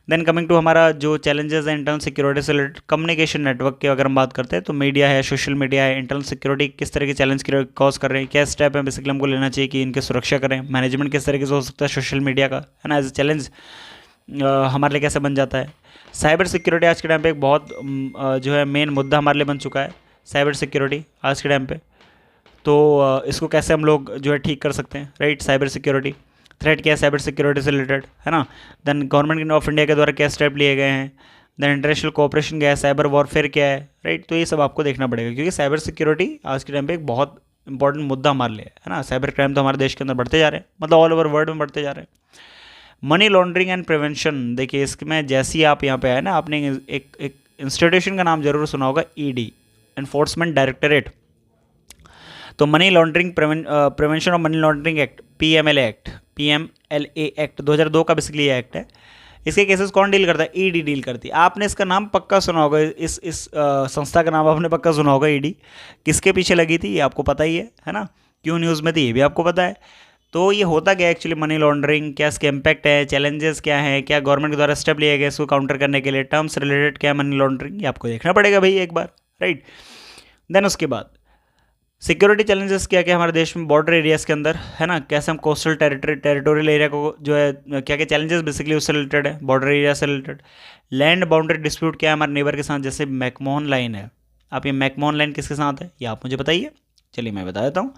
देन कमिंग टू हमारा जो चैलेंजेस है इंटरनल सिक्योरिटी से रिलेटेड, कम्युनिकेशन नेटवर्क की अगर हम बात करते हैं तो मीडिया है, सोशल मीडिया है, इंटरनल सिक्योरिटी किस तरह के चैलेंज कॉज कर रहे हैं, क्या स्टेप है बेसिकली हमको लेना चाहिए कि इनकी सुरक्षा करें, मैनेजमेंट किस तरीके से हो सकता है सोशल मीडिया का, है ना, एज ए चैलेंज हमारे लिए कैसे बन जाता है। साइबर सिक्योरिटी आज के टाइम पे एक बहुत जो है मेन मुद्दा हमारे लिए बन चुका है, साइबर सिक्योरिटी आज के टाइम पे। तो इसको कैसे हम लोग जो है ठीक कर सकते हैं राइट, साइबर सिक्योरिटी थ्रेट क्या है साइबर सिक्योरिटी से रिलेटेड, है ना। देन गवर्नमेंट ऑफ इंडिया के द्वारा क्या स्टेप लिए गए हैं, देन इंटरनेशनल कोऑपरेशन क्या है, साइबर वॉरफेयर क्या है राइट। तो ये सब आपको देखना पड़ेगा क्योंकि साइबर सिक्योरिटी आज के टाइम पे एक बहुत इंपॉर्टेंट मुद्दा हमारे लिए है ना। साइबर क्राइम तो हमारे देश के अंदर बढ़ते जा रहे हैं, मतलब ऑल ओवर वर्ल्ड में बढ़ते जा रहे हैं। मनी लॉन्ड्रिंग एंड प्रिवेंशन, देखिए इसमें जैसे ही आप यहाँ पे आए ना, आपने एक इंस्टीट्यूशन का नाम जरूर सुना होगा, ED एनफोर्समेंट डायरेक्टरेट। तो money laundering prevention of money laundering act, PMLA act 2002 का बेसिकली ये एक्ट है। इसके केसेस कौन डील करता है, ED डील करती है। आपने इसका नाम पक्का सुना होगा, इस संस्था का नाम आपने पक्का सुना होगा, ED किसके पीछे लगी थी ये आपको पता ही है ना, क्यों न्यूज़ में थी ये भी आपको पता है। तो ये होता क्या एक्चुअली मनी लॉन्ड्रिंग, क्या इसके इम्पैक्ट है, चैलेंजेस क्या हैं, क्या गवर्नमेंट के द्वारा स्टेप लिए गए इसको काउंटर करने के लिए, टर्म्स रिलेटेड क्या है मनी लॉन्ड्रिंग, ये आपको देखना पड़ेगा भाई एक बार राइट। देन उसके बाद सिक्योरिटी चैलेंजेस क्या क्या हमारे देश में बॉर्डर एरियाज़ के अंदर है ना, कैसे हम कोस्टल टेरिटोरियल एरिया को जो है क्या क्या चैलेंजेस बेसिकली उससे रिलेटेड है, बॉर्डर एरिया से रिलेटेड। लैंड बाउंड्री डिस्प्यूट क्या है हमारे नेबर के साथ, जैसे मैकमोहन लाइन है। आप ये मैकमोहन लाइन किसके साथ है ये आप मुझे बताइए। चलिए मैं बता देता हूँ,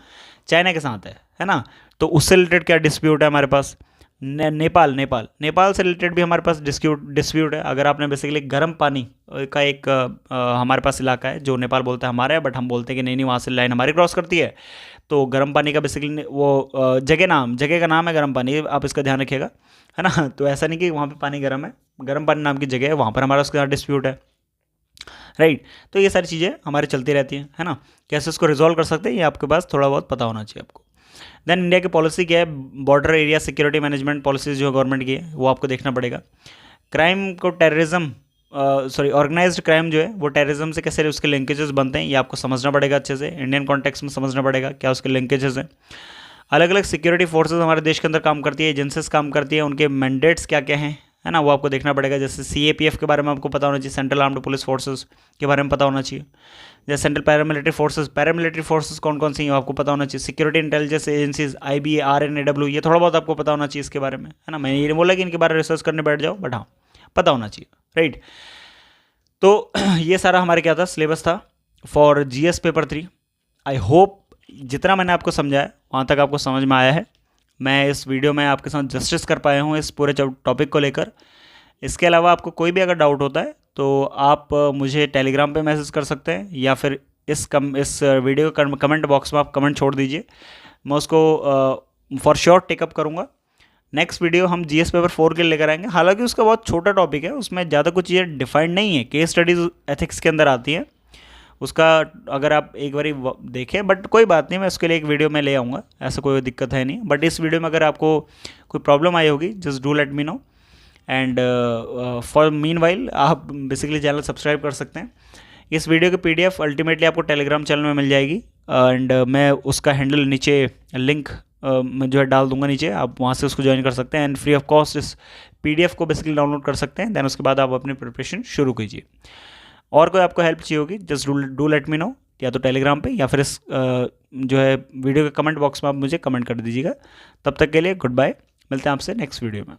चाइना के साथ है ना। तो उससे रिलेटेड क्या डिस्प्यूट है हमारे पास। नेपाल से रिलेटेड भी हमारे पास डिस्प्यूट है। अगर आपने बेसिकली गर्म पानी का एक हमारे पास इलाका है जो नेपाल बोलता है हमारा है, बट हम बोलते हैं कि नहीं नहीं वहाँ से लाइन हमारी क्रॉस करती है। तो गर्म पानी का बेसिकली वो जगह का नाम है गर्म पानी, आप इसका ध्यान रखिएगा, है ना। तो ऐसा नहीं कि वहाँ पे पानी गर्म है, गर्म पानी नाम की जगह है, वहाँ पर हमारा उसके साथ डिस्प्यूट है, राइट। तो ये सारी चीज़ें हमारी चलती रहती हैं, है ना। कैसे उसको रिजॉल्व कर सकते हैं ये आपके पास थोड़ा बहुत पता होना चाहिए आपको। देन इंडिया की पॉलिसी क्या है, border area security management policies जो गवर्नमेंट की है वो आपको देखना पड़ेगा। क्राइम को टेररिज्म ऑर्गेनाइज्ड क्राइम जो है वो टेररिज्म से कैसे उसके लिंकेजेस बनते हैं ये आपको समझना पड़ेगा, अच्छे से इंडियन कॉन्टेक्स्ट में समझना पड़ेगा क्या उसके लिंकेजेस हैं। अलग अलग सिक्योरिटी फोर्सेज हमारे देश के अंदर काम करती है, एजेंसीज काम करती है, उनके मैंडेट्स क्या क्या हैं, है ना, वो आपको देखना पड़ेगा। जैसे CAPF के बारे में आपको पता होना चाहिए, सेंट्रल आर्म्ड पुलिस फोर्सेज के बारे में पता होना चाहिए। जैसे सेंट्रल पैरामिलिट्री फोर्सेज कौन कौन सी हैं आपको पता होना चाहिए। Security intelligence agencies IBA RNAW ये थोड़ा बहुत आपको पता होना चाहिए इसके बारे में, है ना। मैंने ये नहीं बोला कि इनके बारे में रिसर्च करने बैठ जाओ, बट हाँ पता होना चाहिए, राइट। तो ये सारा हमारे क्या था, सिलेबस था फॉर GS पेपर 3। आई होप जितना मैंने आपको समझाया वहाँ तक आपको समझ में आया है। मैं इस वीडियो में आपके साथ जस्टिस कर पाया हूँ इस पूरे टॉपिक को लेकर। इसके अलावा आपको कोई भी अगर डाउट होता है तो आप मुझे टेलीग्राम पे मैसेज कर सकते हैं, या फिर इस वीडियो के कमेंट बॉक्स में आप कमेंट छोड़ दीजिए, मैं उसको फॉर श्योर टेकअप करूँगा। नेक्स्ट वीडियो हम GS पेपर 4 के लिए लेकर आएंगे। हालांकि उसका बहुत छोटा टॉपिक है, उसमें ज़्यादा कुछ चीज़ें डिफाइंड नहीं है, केस स्टडीज़ एथिक्स के अंदर आती हैं उसका, अगर आप एक बार देखें, बट कोई बात नहीं, मैं उसके लिए एक वीडियो में ले आऊँगा, ऐसा कोई दिक्कत है नहीं। बट इस वीडियो में अगर आपको कोई प्रॉब्लम आई होगी just do let me know, and for mean while आप बेसिकली चैनल सब्सक्राइब कर सकते हैं। इस वीडियो की PDF अल्टीमेटली आपको टेलीग्राम चैनल में मिल जाएगी, एंड मैं उसका हैंडल नीचे लिंक मैं जो है डाल दूंगा नीचे, आप वहाँ से उसको ज्वाइन कर सकते हैं, एंड फ्री ऑफ कॉस्ट इस PDF को बेसिकली डाउनलोड कर सकते हैं। देन उसके बाद आप अपनी प्रिपरेशन शुरू कीजिए। और कोई आपको हेल्प चाहिए होगी just do let me know, या तो टेलीग्राम पे या फिर इस जो है वीडियो के कमेंट बॉक्स में आप मुझे कमेंट कर दीजिएगा। तब तक के लिए गुड बाय, मिलते हैं आपसे नेक्स्ट वीडियो में।